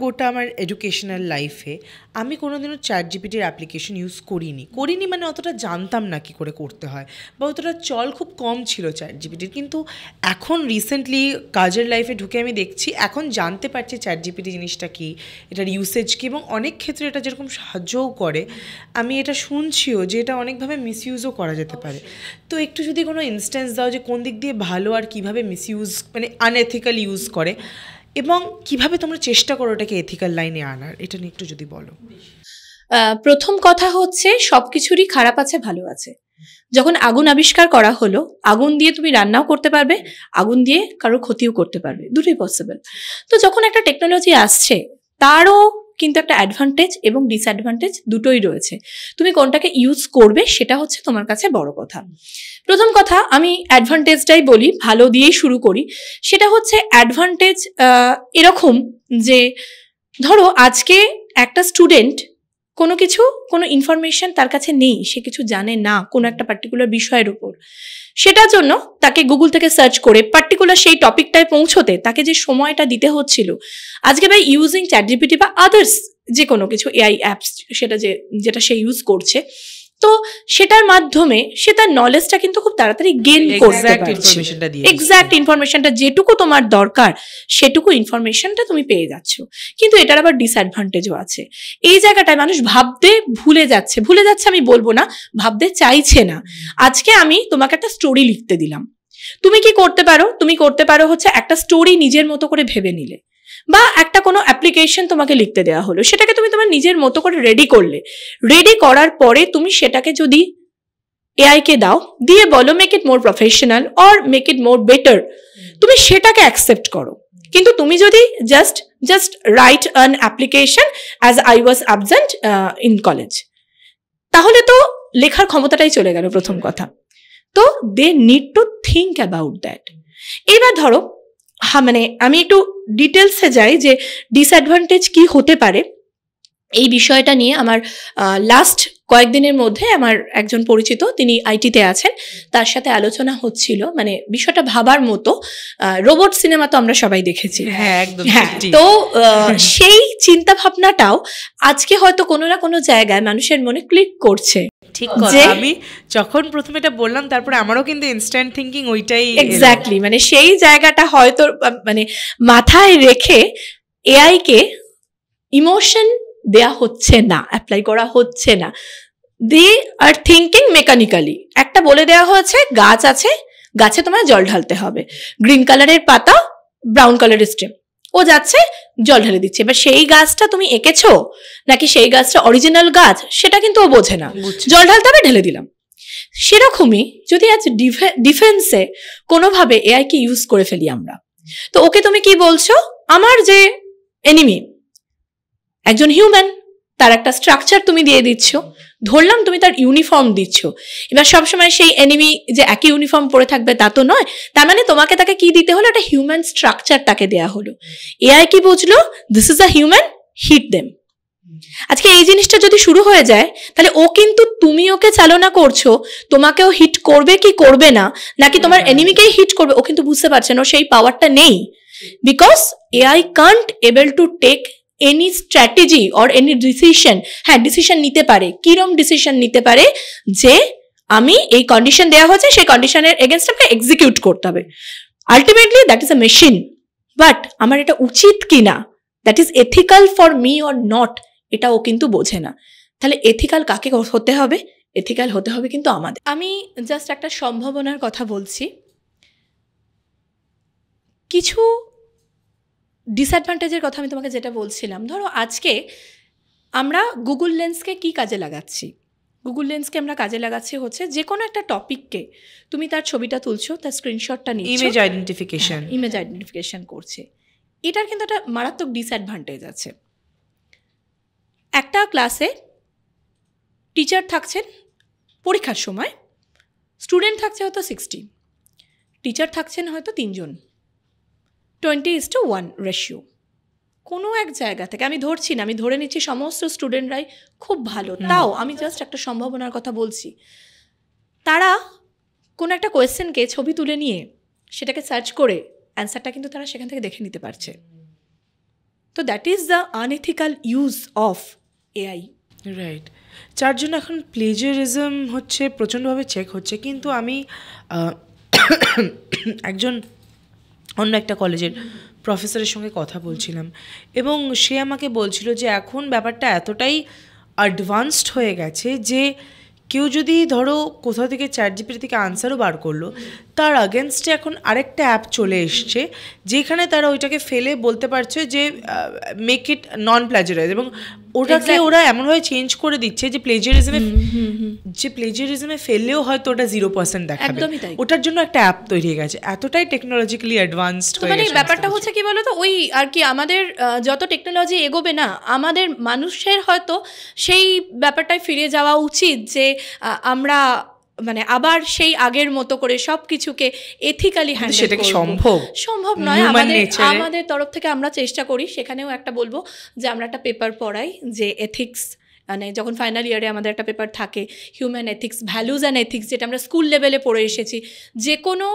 এডুকেশনাল লাইফে আমি কোনোদিনও চ্যাটজিপিটির অ্যাপ্লিকেশন ইউজ করিনি, মানে অতটা জানতাম না কী করে করতে হয়, বা অতটা চল খুব কম ছিল চ্যাটজিপিটির। কিন্তু এখন রিসেন্টলি কাজের লাইফে ঢুকে আমি দেখছি, এখন জানতে পারছি চ্যাটজিপিটি জিনিসটা কী, এটার ইউসেজ কী, এবং অনেক ক্ষেত্রে এটা যেরকম সাহায্যও করে, আমি এটা শুনছিও যে এটা অনেকভাবে মিসইউজও করা যেতে পারে। তো একটু যদি কোনো ইনস্ট্যান্স দাও যে কোন দিক দিয়ে ভালো আর কীভাবে মিসইউজ, মানে আনএথিক্যাল ইউজ করে, এবং কিভাবে তোমরা চেষ্টা করো এটাকে এথিক্যাল লাইনে আনার, এটা নিয়ে একটু যদি বলো। প্রথম কথা হচ্ছে, সবকিছুরই খারাপ আছে, ভালো আছে। যখন আগুন আবিষ্কার করা হলো, আগুন দিয়ে তুমি রান্নাও করতে পারবে, আগুন দিয়ে কারোর ক্ষতিও করতে পারবে, দুটোই পসিবল। তো যখন একটা টেকনোলজি আসছে, তারও কিন্তু একটা অ্যাডভান্টেজ এবং ডিসঅ্যাডভান্টেজ দুটোই রয়েছে। তুমি কোনটাকে ইউজ করবে সেটা হচ্ছে তোমার কাছে বড় কথা। প্রথম কথা, আমি অ্যাডভান্টেজটাই বলি, ভালো দিয়েই শুরু করি। সেটা হচ্ছে অ্যাডভান্টেজ এরকম যে, ধরো আজকে একটা স্টুডেন্ট কোনো ইনফরমেশন তার কাছে নেই, সে কিছু জানে না কোনো একটা পার্টিকুলার বিষয়ের উপর, সেটার জন্য তাকে গুগল থেকে সার্চ করে পার্টিকুলার সেই টপিকটায় পৌঁছতে তাকে যে সময়টা দিতে হচ্ছিল, আজকে বাই ইউজিং চ্যাটজিপিটি বা আদার্স যে কোনো কিছু এআই অ্যাপস, যেটা সে ইউজ করছে, তো সেটার মাধ্যমে সে তার নলেজটা কিন্তু খুব তাড়াতাড়ি গেইন করতে পারছে। এক্সাক্ট ইনফরমেশনটা যেটুকু তোমার দরকার সেটুকু ইনফরমেশনটা তুমি পেয়ে যাচ্ছ। কিন্তু এটার আবার ডিসঅ্যাডভান্টেজও আছে। এই জায়গাটায় মানুষ ভাবতে ভুলে যাচ্ছে, আমি বলবো না, ভাবতে চাইছে না। আজকে আমি তোমাকে একটা স্টোরি লিখতে দিলাম, তুমি কি করতে পারো হচ্ছে একটা স্টোরি নিজের মতো করে ভেবে নিলে, বা একটা কোনো অ্যাপ্লিকেশন তোমাকে লিখতে দেওয়া হলো, সেটাকে তুমি তোমার নিজের মতো করে রেডি করার পরে তুমি সেটাকে যদি এআই কে দাও, দিয়ে বলো make it more professional or make it more better, তুমি সেটাকে অ্যাকসেপ্ট করো। কিন্তু তুমি যদি just write an application as I was absent in college, তাহলে তো লেখার ক্ষমতাটাই চলে গেল প্রথম কথা। তো they need to think about that. এবার ধরো, মানে আমি একটু ডিটেলসে যাই যে ডিসঅ্যাডভান্টেজ কি হতে পারে। এই বিষয়টা নিয়ে আমার লাস্ট কয়েকদিনের মধ্যে আমার একজন পরিচিত, তিনি আইটিতে আছেন, তার সাথে আলোচনা হচ্ছিল। মানে বিষয়টা ভাবার মতো। রোবট সিনেমা তো আমরা সবাই দেখেছি, হ্যাঁ, তো সেই চিন্তা ভাবনাটাও আজকে হয়তো কোনো না কোনো জায়গায় মানুষের মনে ক্লিক করছে। ঠিক কথা, আমি যখন প্রথমে এটা বললাম তারপরে আমারও কিন্তু ইনস্ট্যান্ট থিঙ্কিং ওইটাই এক্স্যাক্টলি, মানে সেই জায়গাটা হয়তো মানে মাথায় রেখে এআই কে ইমোশন দেয়া হচ্ছে না, অ্যাপ্লাই করা হচ্ছে না। দে আর থিঙ্কিং মেকানিক্যালি। একটা বলে দেওয়া হয়েছে গাছ আছে, গাছে তোমায় জল ঢালতে হবে, গ্রিন কালারের পাতা, ব্রাউন কালারের স্টেম, ও যাচ্ছে জল ঢেলে দিচ্ছে। এবার সেই গাছটা তুমি এঁকেছো নাকি সেই গাছটা অরিজিনাল গাছ সেটা কিন্তু ও বোঝে না, জল ঢালতে হবে ঢেলে দিলাম। সেরকমই যদি আজ ডিফেন্সে কোনোভাবে এআই কে ইউজ করে ফেলি আমরা, তো ওকে তুমি কি বলছো, আমার যে এনিমি একজন হিউম্যান, তার একটা স্ট্রাকচার তুমি দিয়ে দিচ্ছ, ধরলাম তুমি তার ইউনিফর্ম দিচ্ছ। এবার সবসময় সেই এনিমি যে একই ইউনিফর্ম পরে থাকবে তা তো নয়, তার মানে তোমাকে তাকে কি দিতে হলো, একটা হিউম্যান স্ট্রাকচার তাকে দেয়া হলো। এআই কি বুঝলো, this is a human, hit them. আজকে এই জিনিসটা যদি শুরু হয়ে যায়, তাহলে ও কিন্তু তুমি ওকে চালনা করছো, তোমাকেও হিট করবে কি করবে না, নাকি তোমার এনিমিকেই হিট করবে, ও কিন্তু বুঝতে পারছে না, সেই পাওয়ারটা নেই। Because AI can't able to take any strategy or any decision. হ্যাঁ, ডিসিশন নিতে পারে, কিরম ডিসিশন নিতে পারে, যে আমি এই কন্ডিশন দেওয়া হয়েছে, সেই কন্ডিশনের এগেনস্ট আমাকে এক্সিকিউট করতে হবে। Ultimately that is a machine, but আমার এটা উচিত কিনা, that is ethical for me or not, এটা ও কিন্তু বোঝে না। তাহলে এথিক্যাল কাকে হতে হবে, এথিক্যাল হতে হবে কিন্তু আমাদের। আমি জাস্ট একটা সম্ভাবনার কথা বলছি। কিছু ডিসঅ্যাডভান্টেজের কথা আমি তোমাকে যেটা বলছিলাম, ধরো আজকে আমরা গুগল লেন্সকে কি কাজে লাগাচ্ছি, গুগল লেন্সকে আমরা কাজে লাগাচ্ছি হচ্ছে যে কোনো একটা টপিককে তুমি তার ছবিটা তুলছো, তার স্ক্রিনশটটা নিচ্ছো, ইমেজ আইডেন্টিফিকেশন করছে। এটার কিন্তু একটা মারাত্মক ডিসঅ্যাডভান্টেজ আছে। একটা ক্লাসে টিচার থাকছেন পরীক্ষার সময়, স্টুডেন্ট থাকছে হয়তো 60, টিচার থাকছেন হয়তো 3 জন, 20:1 রেশিও। কোনো এক জায়গা থেকে আমি ধরছি না, আমি ধরে নিচ্ছি সমস্ত স্টুডেন্টরাই খুব ভালো, তাও আমি জাস্ট একটা সম্ভাবনার কথা বলছি। তারা কোনো একটা কোয়েশ্চেনকে ছবি তুলে নিয়ে সেটাকে সার্চ করে অ্যান্সারটা কিন্তু তারা সেখান থেকে দেখে নিতে পারছে। তো that is the unethical use of AI. Right, যার জন্য এখন প্লেজারিজম হচ্ছে প্রচণ্ডভাবে চেক হচ্ছে। কিন্তু আমি একজন অন্য একটা কলেজের প্রফেসরের সঙ্গে কথা বলছিলাম, এবং সে আমাকে বলছিল যে এখন ব্যাপারটা এতটাই অ্যাডভান্সড হয়ে গেছে যে কেউ যদি ধরো কোথাও থেকে চ্যাটজিপিটি থেকে আনসারও বার করলো, তার আগেনস্টে এখন আরেকটা অ্যাপ চলে এসছে যেখানে তারা ওইটাকে ফেলে বলতে পারছে যে মেক ইট নন প্লেজারাইজ, এবং ওটাকে ওরা এমনভাবে চেঞ্জ করে দিচ্ছে যে প্লেজারিজমে ফেললেও হয়তো ওটা 0% দেখাবে। ওটার জন্য একটা অ্যাপ তৈরি হয়ে গেছে, এতটাই টেকনোলজিক্যালি অ্যাডভান্সড হয়ে গেছে। ব্যাপারটা হচ্ছে কি বলতো, ওই আর কি আমাদের যত টেকনোলজি এগোবে না, আমাদের মানুষের হয়তো সেই ব্যাপারটায় ফিরে যাওয়া উচিত যে আমরা মানে আবার সেই আগের মতো করে সব কিছুকে এথিক্যালি হ্যান্ডেল করব। সম্ভব নয়। আমাদের তরফ থেকে আমরা চেষ্টা করি। সেখানেও একটা বলবো যে আমরা একটা পেপার পড়াই যে এথিক্স, মানে যখন ফাইনাল ইয়ারে আমাদের একটা পেপার থাকে human ethics, values and ethics, যেটা আমরা স্কুল লেভেলে পড়ে এসেছি। যে কোনো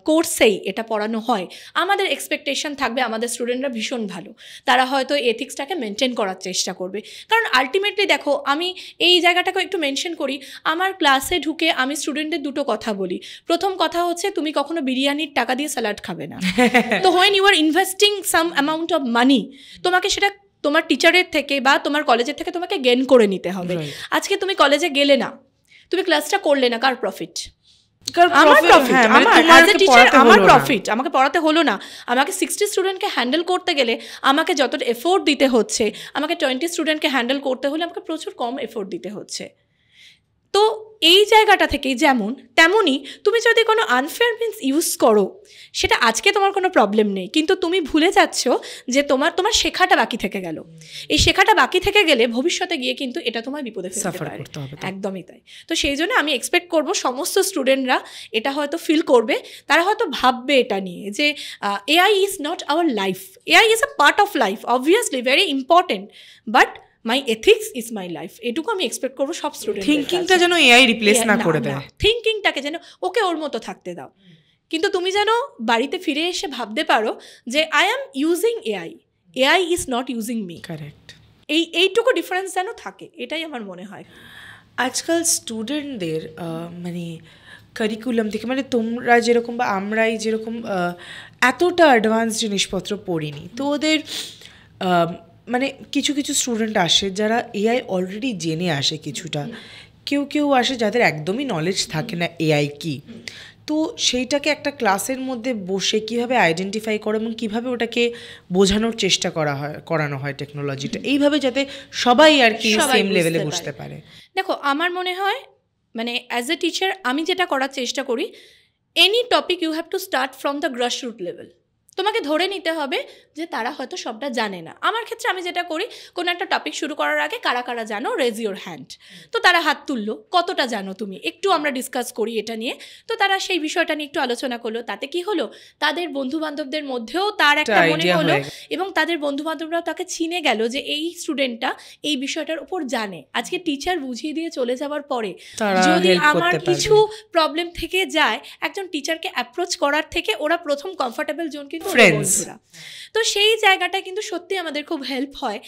কোর্সেই এটা পড়ানো হয়। আমাদের এক্সপেকটেশন থাকবে আমাদের স্টুডেন্টরা ভীষণ ভালো, তারা হয়তো এথিক্সটাকে মেনটেন করার চেষ্টা করবে। কারণ আলটিমেটলি দেখো, আমি এই জায়গাটাকে একটু মেনশন করি, আমার ক্লাসে ঢুকে আমি স্টুডেন্টদের দুটো কথা বলি। প্রথম কথা হচ্ছে, তুমি কখনো বিরিয়ানির টাকা দিয়ে স্যালাড খাবে না। তো when you are investing some amount of money, তোমাকে সেটা তোমার টিচারের থেকে বা তোমার কলেজের থেকে তোমাকে গেন করে নিতে হবে। আজকে তুমি কলেজে গেলে না, তুমি ক্লাসটা করলে না, কার প্রফিট? আমার প্রফিট। অ্যাজ এ টিচার আমার প্রফিট, আমাকে পড়াতে হলো না। আমাকে 60 স্টুডেন্টকে হ্যান্ডেল করতে গেলে আমাকে যতটা এফোর্ট দিতে হচ্ছে, আমাকে 20 স্টুডেন্টকে হ্যান্ডেল করতে হলে আমাকে প্রচুর কম এফোর্ট দিতে হচ্ছে। তো এই জায়গাটা থেকেই যেমন তেমনই তুমি যদি কোনো আনফেয়ার মিনস ইউজ করো, সেটা আজকে তোমার কোনো প্রবলেম নেই, কিন্তু তুমি ভুলে যাচ্ছ যে তোমার শেখাটা বাকি থেকে গেল। এই শেখাটা বাকি থেকে গেলে ভবিষ্যতে গিয়ে কিন্তু এটা তোমার বিপদে ফেলতে পারে। একদমই তাই। তো সেই জন্য আমি এক্সপেক্ট করব সমস্ত স্টুডেন্টরা এটা হয়তো ফিল করবে, তারা হয়তো ভাববে এটা নিয়ে যে AI is not our life, AI is a part of life, obviously very important, but my ethics is my life. এটুকু আমি এক্সপেক্ট করবো সব স্টুডেন্ট। থিঙ্কিংটা যেন এআই রিপ্লেস না করে দেয়, থিঙ্কিংটাকে যেন ওকে ওর মতো থাকতে দাও, কিন্তু তুমি যেন বাড়িতে ফিরে এসে ভাবতে পারো যে I am using AI, AI is not using me. Correct. এইটুকু ডিফারেন্স যেন থাকে, এটাই আমার মনে হয়। আজকাল স্টুডেন্টদের মানে কারিকুলাম থেকে, মানে তোমরা যেরকম বা আমরাই যেরকম এতটা অ্যাডভান্স জিনিসপত্র পড়িনি, তো ওদের মানে কিছু কিছু স্টুডেন্ট আসে যারা এআই অলরেডি জেনে আসে কিছুটা, কেউ কেউ আসে যাদের একদমই নলেজ থাকে না এআই কি। তো সেইটাকে একটা ক্লাসের মধ্যে বসে কিভাবে আইডেন্টিফাই করে এবং কিভাবে ওটাকে বোঝানোর চেষ্টা করানো হয় টেকনোলজিটা, এইভাবে যাতে সবাই আর কি সেম লেভেলে বুঝতে পারে। দেখো আমার মনে হয় মানে অ্যাজ এ টিচার আমি যেটা করার চেষ্টা করি, any topic you have to start from the grassroot level. তোমাকে ধরে নিতে হবে যে তারা হয়তো সবটা জানে না। আমার ক্ষেত্রে আমি যেটা করি, কোনো একটা টপিক শুরু করার আগে কারা কারা জানো, রেজ ইউর হ্যান্ড। তো তারা হাত তুললো, কতটা জানো তুমি, একটু আমরা ডিসকাস করি এটা নিয়ে। তো তারা সেই বিষয়টা নিয়ে একটু আলোচনা করলো, তাতে কি হলো, তাদের বন্ধু বান্ধবদের মধ্যেও তার একটা মনে হলো, এবং তাদের বন্ধু বান্ধবরাও তাকে চিনে গেল যে এই স্টুডেন্টটা এই বিষয়টার উপর জানে। আজকে টিচার বুঝিয়ে দিয়ে চলে যাওয়ার পরে যদি আমার কিছু প্রবলেম থেকে যায়, একজন টিচারকে অ্যাপ্রোচ করার থেকে ওরা প্রথম কমফর্টেবল জোন কিন্তু বন্ধুরা। তো সেই জায়গাটা কিন্তু সত্যি আমাদের খুব হেল্প হয়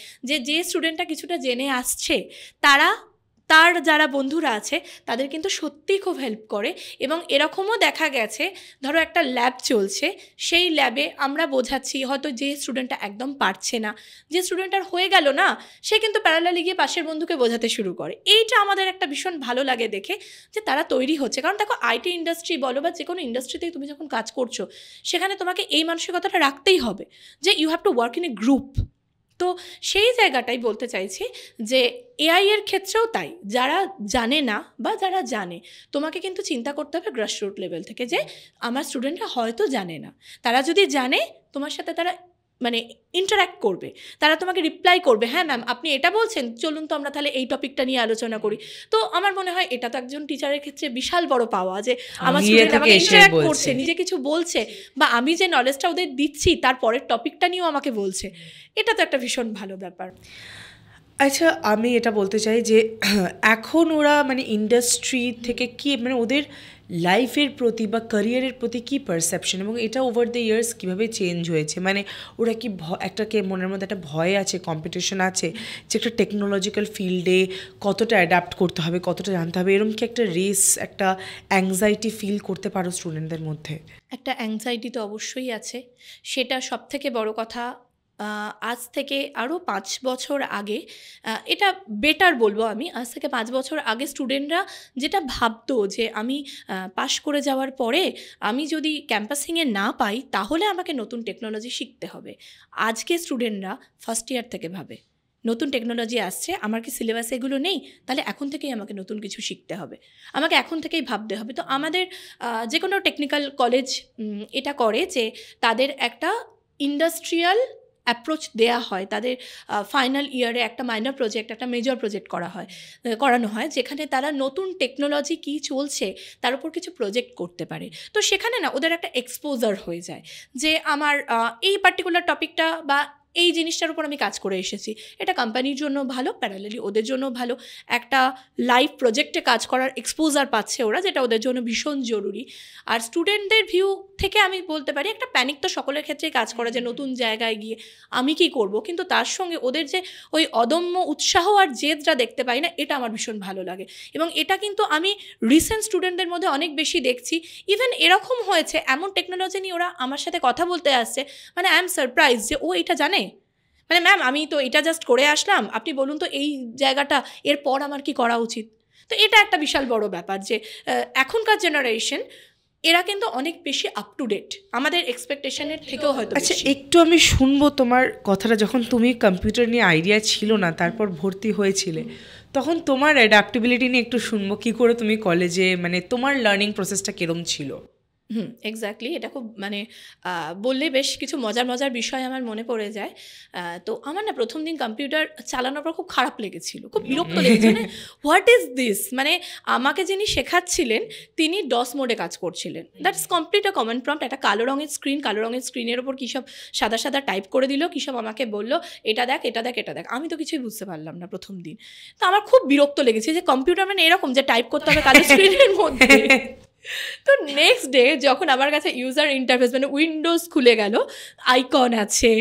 যে স্টুডেন্টটা কিছুটা জেনে আসছে তার যারা বন্ধুরা আছে তাদের কিন্তু সত্যিই খুব হেল্প করে। এবং এরকমও দেখা গেছে, ধরো একটা ল্যাব চলছে, সেই ল্যাবে আমরা বোঝাচ্ছি, হয়তো যে স্টুডেন্টটা একদম পারছে না, যে স্টুডেন্টটার হয়ে গেল না, সে কিন্তু প্যারালালি গিয়ে পাশের বন্ধুকে বোঝাতে শুরু করে। এইটা আমাদের একটা ভীষণ ভালো লাগে দেখে যে তারা তৈরি হচ্ছে। কারণ দেখো আইটি ইন্ডাস্ট্রি বলো বা যে কোনো ইন্ডাস্ট্রিতেই তুমি যখন কাজ করছো, সেখানে তোমাকে এই মানসিকতাটা রাখতেই হবে যে you have to work in a group. তো সেই জায়গাটাই বলতে চাইছি যে এআই এর ক্ষেত্রেও তাই, যারা জানে না বা যারা জানে, তোমাকে কিন্তু চিন্তা করতে হবে গ্রাসরুট লেভেল থেকে যে আমার স্টুডেন্টরা হয়তো জানে না। তারা যদি জানে, তোমার সাথে তারা মানে ইন্টারাক্ট করবে, তারা তোমাকে রিপ্লাই করবে, হ্যাঁ ম্যাম আপনি এটা বলছেন, চলুন তো আমরা তাহলে এই টপিকটা নিয়ে আলোচনা করি। তো আমার মনে হয় এটা তো একজন টিচারের ক্ষেত্রে বিশাল বড় পাওয়া, যে আমার স্টুডেন্ট আমাকে ইন্টারাক্ট করছে, নিজে কিছু বলছে, বা আমি যে নলেজটা ওদের দিচ্ছি তার পরের টপিকটা নিয়েও আমাকে বলছে। এটা তো একটা ভীষণ ভালো ব্যাপার। আচ্ছা, আমি এটা বলতে চাই যে এখন ওরা মানে ইন্ডাস্ট্রি থেকে কি মানে ওদের লাইফের প্রতি বা ক্যারিয়ারের প্রতি কী পারসেপশন, এবং এটা ওভার দ্য ইয়ার্স কীভাবে চেঞ্জ হয়েছে, মানে ওরা কি একটাকে মনের মধ্যে একটা ভয় আছে, কম্পিটিশন আছে যে একটা টেকনোলজিক্যাল ফিল্ডে কতটা অ্যাডাপ্ট করতে হবে, কতটা জানতে হবে, এরকম কি একটা রেস, একটা অ্যাংজাইটি ফিল করতে পারো স্টুডেন্টদের মধ্যে? একটা অ্যাংজাইটি তো অবশ্যই আছে। সেটা সব থেকে বড় কথা, আজ থেকে আরও 5 বছর আগে, এটা বেটার বলবো আমি, আজ থেকে 5 বছর আগে স্টুডেন্টরা যেটা ভাবতো যে আমি পাশ করে যাওয়ার পরে আমি যদি ক্যাম্পাসিংয়ে না পাই তাহলে আমাকে নতুন টেকনোলজি শিখতে হবে, আজকে স্টুডেন্টরা ফার্স্ট ইয়ার থেকে ভাবে নতুন টেকনোলজি আসছে, আমার কি সিলেবাসে এগুলো নেই, তাহলে এখন থেকেই আমাকে নতুন কিছু শিখতে হবে, আমাকে এখন থেকেই ভাবতে হবে। তো আমাদের যে কোনো টেকনিক্যাল কলেজ এটা করে যে তাদের একটা ইন্ডাস্ট্রিয়াল অ্যাপ্রোচ দেয়া হয়, তাদের ফাইনাল ইয়ারে একটা মাইনর প্রজেক্ট, একটা মেজর প্রজেক্ট করানো হয়, যেখানে তারা নতুন টেকনোলজি কী চলছে তার উপর কিছু প্রজেক্ট করতে পারে। তো সেখানে না ওদের একটা এক্সপোজার হয়ে যায় যে আমার এই পার্টিকুলার টপিকটা বা এই জিনিসটার উপর আমি কাজ করে এসেছি, এটা কোম্পানির জন্য ভালো, প্যারালালি ওদের জন্য ভালো, একটা লাইভ প্রজেক্টে কাজ করার এক্সপোজার পাচ্ছে ওরা, যেটা ওদের জন্য ভীষণ জরুরি। আর স্টুডেন্টদের ভিউ থেকে আমি বলতে পারি একটা প্যানিক তো সকলের ক্ষেত্রেই কাজ করে যে নতুন জায়গায় গিয়ে আমি কি করব, কিন্তু তার সঙ্গে ওদের যে ওই অদম্য উৎসাহ আর জেদটা দেখতে পাই না, এটা আমার ভীষণ ভালো লাগে। এবং এটা কিন্তু আমি রিসেন্ট স্টুডেন্টদের মধ্যে অনেক বেশি দেখছি। ইভেন এরকম হয়েছে, এমন টেকনোলজি নিয়ে ওরা আমার সাথে কথা বলতে আসছে, মানে আই এম সারপ্রাইজ যে ও এটা জানে, মানে ম্যাম আমি তো এটা জাস্ট করে আসলাম, আপনি বলুন তো এই জায়গাটা এরপর আমার কি করা উচিত। তো এটা একটা বিশাল বড় ব্যাপার যে এখনকার জেনারেশন এরা কিন্তু অনেক বেশি আপ টু ডেট, আমাদের এক্সপেকটেশনের থেকেও হয়তো। আচ্ছা, একটু আমি শুনবো তোমার কথাটা। যখন তুমি কম্পিউটার নিয়ে আইডিয়া ছিল না, তারপর ভর্তি হয়েছিলে, তখন তোমার অ্যাডাপ্টেবিলিটি নিয়ে একটু শুনবো। কী করে তুমি কলেজে, মানে তোমার লার্নিং প্রসেসটা কীরকম ছিল? এক্স্যাক্টলি, এটা খুব মানে বললে বেশ কিছু মজার মজার বিষয় আমার মনে পড়ে যায়। তো আমার না প্রথম দিন কম্পিউটার চালানোর পর খুব খারাপ লেগেছিল, খুব বিরক্ত লেগেছে, মানে হোয়াট ইজ দিস, মানে আমাকে যিনি শেখাচ্ছিলেন তিনি ডস মোডে কাজ করছিলেন, that's complete a common prompt, একটা কালো রঙের স্ক্রিনের ওপর কী সব সাদা সাদা টাইপ করে দিল, কী সব আমাকে বললো এটা দেখ এটা দেখ এটা দেখ, আমি তো কিছুই বুঝতে পারলাম না প্রথম দিন। তো আমার খুব বিরক্ত লেগেছে যে কম্পিউটার মানে এরকম যে টাইপ করতে হবে কালো স্ক্রিনের মধ্যে। তো নেক্সট ডে যখন আমার কাছে ইউজার ইন্টারফেস মানে উইন্ডোজ খুলে গেল, আইকন আছে,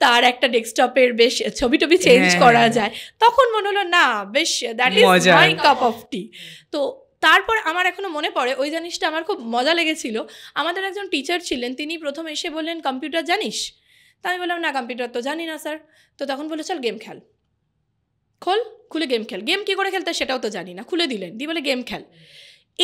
তার একটা ডেস্কটপের বেশ ছবি টবি চেঞ্জ করা যায়, তখন মনে হলো না বেশ that is my cup of tea. তো তারপর আমার এখনো মনে পড়ে ওই জিনিসটা আমার খুব মজা লেগেছিল। আমাদের একজন টিচার ছিলেন, তিনি প্রথম এসে বললেন কম্পিউটার জানিস, তা আমি বললাম না কম্পিউটার তো জানি না স্যার। তো তখন বলে চল গেম খেল, খুলে গেম খেল। গেম কী করে খেলতে সেটাও তো জানি না, খুলে দিলেন, দিয়ে বলে গেম খেল।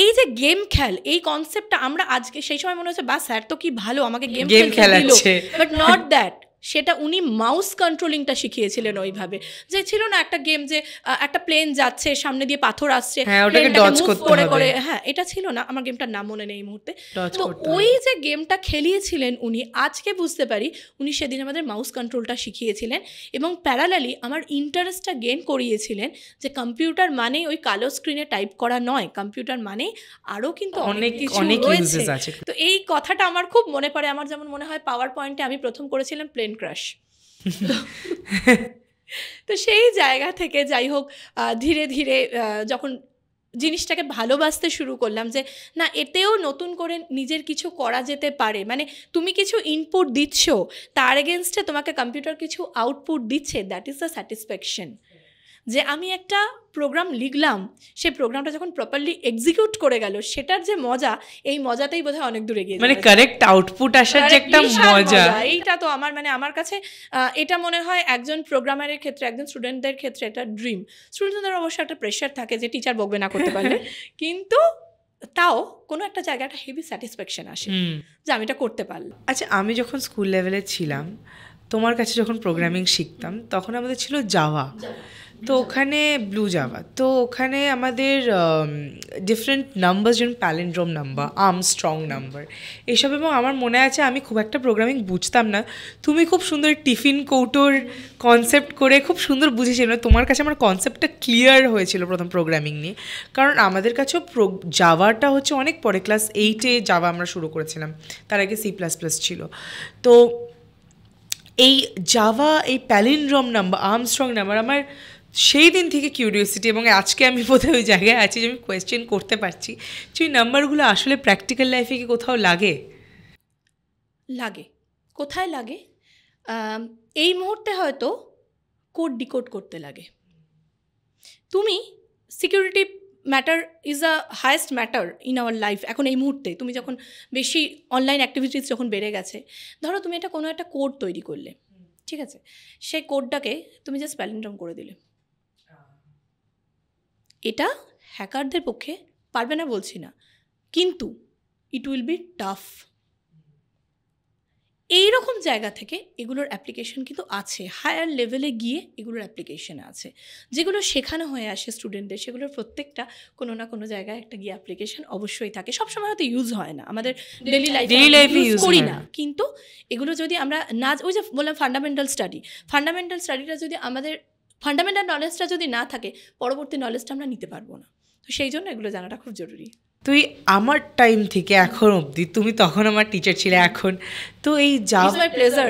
এই যে গেম খেল, এই কনসেপ্টটা আমরা আজকে, সেই সময় মনে হচ্ছে বা স্যার তো কি ভালো আমাকে গেম খেলাচ্ছে, বাট নট দ্যাট। সেটা উনি মাউস কন্ট্রোলিংটা শিখিয়েছিলেন ওইভাবে, যে ছিল না একটা গেম যে একটা প্লেন যাচ্ছে, সামনে দিয়ে পাথর আসছে, করে হ্যাঁ, এটা ছিল না, আমার গেমটার নাম মনে নেই এই মুহূর্তে। তো ওই যে গেমটা খেলিয়েছিলেন উনি, আজকে বুঝতে পারি উনি সেদিন আমাদের মাউস কন্ট্রোলটা শিখিয়েছিলেন এবং প্যারালালি আমার ইন্টারেস্টটা গেইন করিয়েছিলেন যে কম্পিউটার মানে ওই কালো স্ক্রিনে টাইপ করা নয়, কম্পিউটার মানে আরও কিন্তু অনেক কিছু রয়েছে। তো এই কথাটা আমার খুব মনে পড়ে। আমার যেমন মনে হয় পাওয়ার পয়েন্টে আমি প্রথম করেছিলাম প্লেন ক্রাশ। তো সেই জায়গা থেকে যাই হোক ধীরে ধীরে যখন জিনিসটাকে ভালোবাসতে শুরু করলাম যে না, এতেও নতুন করে নিজের কিছু করা যেতে পারে, মানে তুমি কিছু ইনপুট দিচ্ছ, তার এগেনস্টে তোমাকে কম্পিউটার কিছু আউটপুট দিচ্ছে, দ্যাট ইজ দ্য স্যাটিসফ্যাকশন। যে আমি একটা প্রোগ্রাম লিখলাম, সেই প্রোগ্রামটা যখন প্রপারলি এক্সিকিউট করে গেল, সেটার যে মজা, এই মজাতেই বোধহয় অনেক দূরে গিয়ে, মানে কারেক্ট আউটপুট আসার যে একটা মজা, এইটা তো আমার মানে আমার কাছে এটা মনে হয় একজন প্রোগ্রামারের ক্ষেত্রে, একজন স্টুডেন্টদের ক্ষেত্রে এটা ড্রিম। স্টুডেন্টদের অবশ্যই একটা প্রেশার থাকে যে টিচার বকবে না করতে পারলে, কিন্তু তাও কোনো একটা জায়গায় একটা হেভি স্যাটিসফ্যাকশন আসে যে আমি এটা করতে পারলাম। আচ্ছা, আমি যখন স্কুল লেভেলে ছিলাম, তোমার কাছে যখন প্রোগ্রামিং শিখতাম, তখন আমাদের ছিল জাভা। তো ওখানে ব্লু জাভা, তো ওখানে আমাদের ডিফারেন্ট নাম্বার, যেমন প্যালিন্ড্রোম নাম্বার, আর্মস্ট্রং নাম্বার, এসব। এবং আমার মনে আছে আমি খুব একটা প্রোগ্রামিং বুঝতাম না, তুমি খুব সুন্দর টিফিন কৌটোর কনসেপ্ট করে খুব সুন্দর বুঝেছিল। তোমার কাছে আমার কনসেপ্টটা ক্লিয়ার হয়েছিল প্রথম প্রোগ্রামিং নিয়ে, কারণ আমাদের কাছেও জাভাটা হচ্ছে অনেক পরে, ক্লাস 8-এ জাভা আমরা শুরু করেছিলাম, তার আগে C++ ছিল। তো এই জাভা, এই প্যালিন্ড্রোম নাম্বার, আর্মস্ট্রং নাম্বার, আমার সেই দিন থেকে কিউরিওসিটি, এবং আজকে আমি বোধহয় ওই জায়গায় আছি যে আমি কোয়েশ্চেন করতে পারছি যে ওই নাম্বারগুলো আসলে প্র্যাকটিক্যাল লাইফে কি কোথাও লাগে? কোথায় লাগে? এই মুহূর্তে হয়তো কোড ডিকোড করতে লাগে। তুমি security matter is a highest matter in our life এখন এই মুহূর্তে। তুমি যখন বেশি অনলাইন অ্যাক্টিভিটিস যখন বেড়ে গেছে, ধরো তুমি এটা কোনো একটা কোড তৈরি করলে, ঠিক আছে, সেই কোডটাকে তুমি জাস্ট প্যালিন্ড্রোম করে দিলে, এটা হ্যাকারদের পক্ষে পারবে না বলছি না, কিন্তু ইট উইল বি টাফ। এইরকম জায়গা থেকে এগুলোর অ্যাপ্লিকেশন কিন্তু আছে, হায়ার লেভেলে গিয়ে এগুলোর অ্যাপ্লিকেশন আছে, যেগুলো শেখানো হয়ে আসে স্টুডেন্টদের। সেগুলোর প্রত্যেকটা কোনো না কোনো জায়গায় একটা গিয়ে অ্যাপ্লিকেশন অবশ্যই থাকে। সবসময় হয়তো ইউজ হয় না, আমাদের ডেইলি লাইফে ইউজ করি না, কিন্তু এগুলো যদি আমরা না, ওই যে বললাম ফান্ডামেন্টাল স্টাডিটা যদি আমাদের ফান্ডামেন্টাল নলেজটা যদি না থাকে, পরবর্তী নলেজটা আমরা নিতে পারবো না। তো সেই জন্য এগুলো জানাটা খুব জরুরি। তুই আমার টাইম থেকে এখন অবধি, তুমি তখন আমার টিচার ছিলে, এখন তো এই জাভা, মাই প্লেজার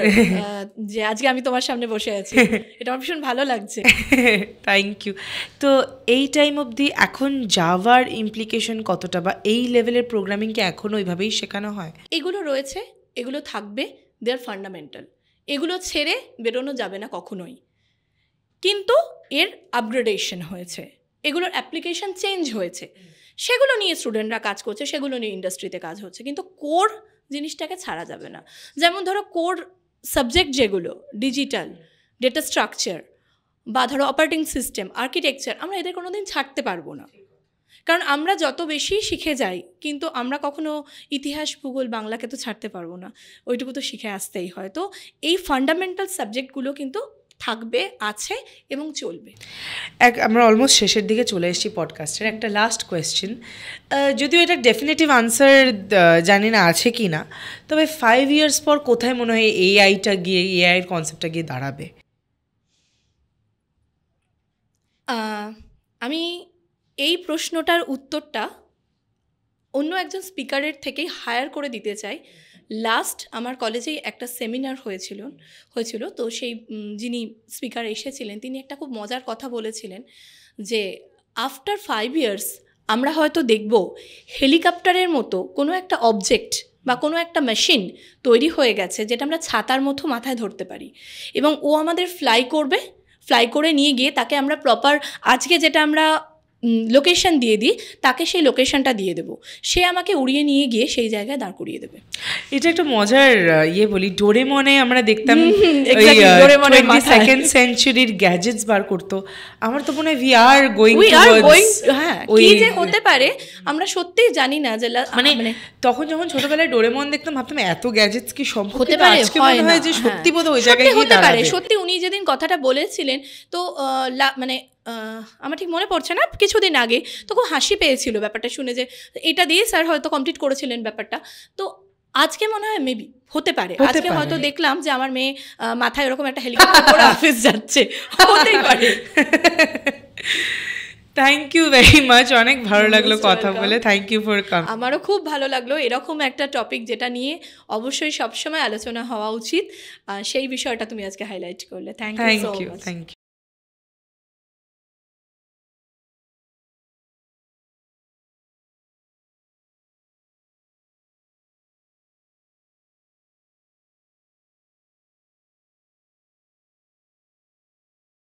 যে আজকে আমি তোমার সামনে বসে আছি, এটা আমার ভীষণ ভালো লাগছে। Thank you. তো এই টাইম অবধি এখন জাভার ইমপ্লিকেশন কতটা, বা এই লেভেলের প্রোগ্রামিংকে এখনও ওইভাবেই শেখানো হয়? এগুলো রয়েছে, এগুলো থাকবে, দে আর ফান্ডামেন্টাল, এগুলো ছেড়ে বেরোনো যাবে না কখনোই। কিন্তু এর আপগ্রেডেশন হয়েছে, এগুলোর অ্যাপ্লিকেশন চেঞ্জ হয়েছে, সেগুলো নিয়ে স্টুডেন্টরা কাজ করছে, সেগুলো নিয়ে ইন্ডাস্ট্রিতে কাজ হচ্ছে, কিন্তু কোর জিনিসটাকে ছাড়া যাবে না। যেমন ধরো কোর সাবজেক্ট যেগুলো ডিজিটাল, ডেটা স্ট্রাকচার, বা ধরো অপারেটিং সিস্টেম, আর্কিটেকচার, আমরা এদের কোনো দিন ছাড়তে পারবো না, কারণ আমরা যত বেশি শিখে যাই, কিন্তু আমরা কখনো ইতিহাস, ভূগোল, বাংলাকে তো ছাড়তে পারবো না, ওইটুকু তো শিখে আসতেই হয়। তো এই ফান্ডামেন্টাল সাবজেক্টগুলো কিন্তু থাকবে, আছে এবং চলবে। আমরা অলমোস্ট শেষের দিকে চলে এসেছি পডকাস্টের। একটা লাস্ট কোয়েশ্চেন, যদিও এটা ডেফিনেটিভ আনসার জানি না আছে কি না, তবে 5 years পর কোথায় মনে হয় এআইটা গিয়ে, এআইয়ের কনসেপ্টটা গিয়ে দাঁড়াবে? আমি এই প্রশ্নটার উত্তরটা অন্য একজন স্পিকারের থেকেই হায়ার করে দিতে চাই। লাস্ট আমার কলেজেই একটা সেমিনার হয়েছিল, তো সেই যিনি স্পিকার এসেছিলেন তিনি একটা খুব মজার কথা বলেছিলেন যে আফটার 5 years আমরা হয়তো দেখব হেলিকপ্টারের মতো কোনো একটা অবজেক্ট বা কোনো একটা মেশিন তৈরি হয়ে গেছে, যেটা আমরা ছাতার মতো মাথায় ধরতে পারি, এবং ও আমাদের ফ্লাই করে নিয়ে গিয়ে তাকে আমরা প্রপার, আজকে যেটা আমরা লোকেশন দিয়ে দিই, তাকে সেই লোকেশনটা দিয়ে দেবো, সে আমাকে উড়িয়ে নিয়ে গিয়ে সেই জায়গায় দাঁড় করিয়ে দেবে। এটা একটা মজার ইয়ে বলি, ডোরেমনে আমরা দেখতাম সেকেন্ড সেঞ্চুরির গ্যাজেটস বার করতো। আমার তো মনে হয় উই আর গোয়িং কি যে হতে পারে আমরা সত্যিই জানি না, যে মানে তখন যখন ছোটবেলায় ডোরেমন দেখতাম ভাবতাম এত গ্যাজেটস কি সম্ভব হতে পারে, আজকে মনে হয় যে সত্যি বোধহয় ওই জায়গায় হতে পারে। সত্যি উনি যেদিন কথাটা বলেছিলেন তো মানে আমার ঠিক মনে পড়ছে না, কিছুদিন আগে তো খুব হাসি পেয়েছিল ব্যাপারটা শুনে, যে এটা দিয়ে স্যার হয়তো কমপ্লিট করেছিলেন ব্যাপারটা। তো আজকে মনে হয় মেবি হতে পারে, আজকে হয়তো দেখলাম যে আমার মেয়ে মাথায় এরকম একটা হেলিকপ্টার করে অফিস যাচ্ছে, হতেই পারে। থ্যাংক ইউ ভেরি মাচ, অনেক ভালো লাগলো কথা বলে, থ্যাংক ইউ ফর কাম। আমারও খুব ভালো লাগলো, এরকম একটা টপিক যেটা নিয়ে অবশ্যই সবসময় আলোচনা হওয়া উচিত, সেই বিষয়টা তুমি আজকে হাইলাইট করলে। Thank you.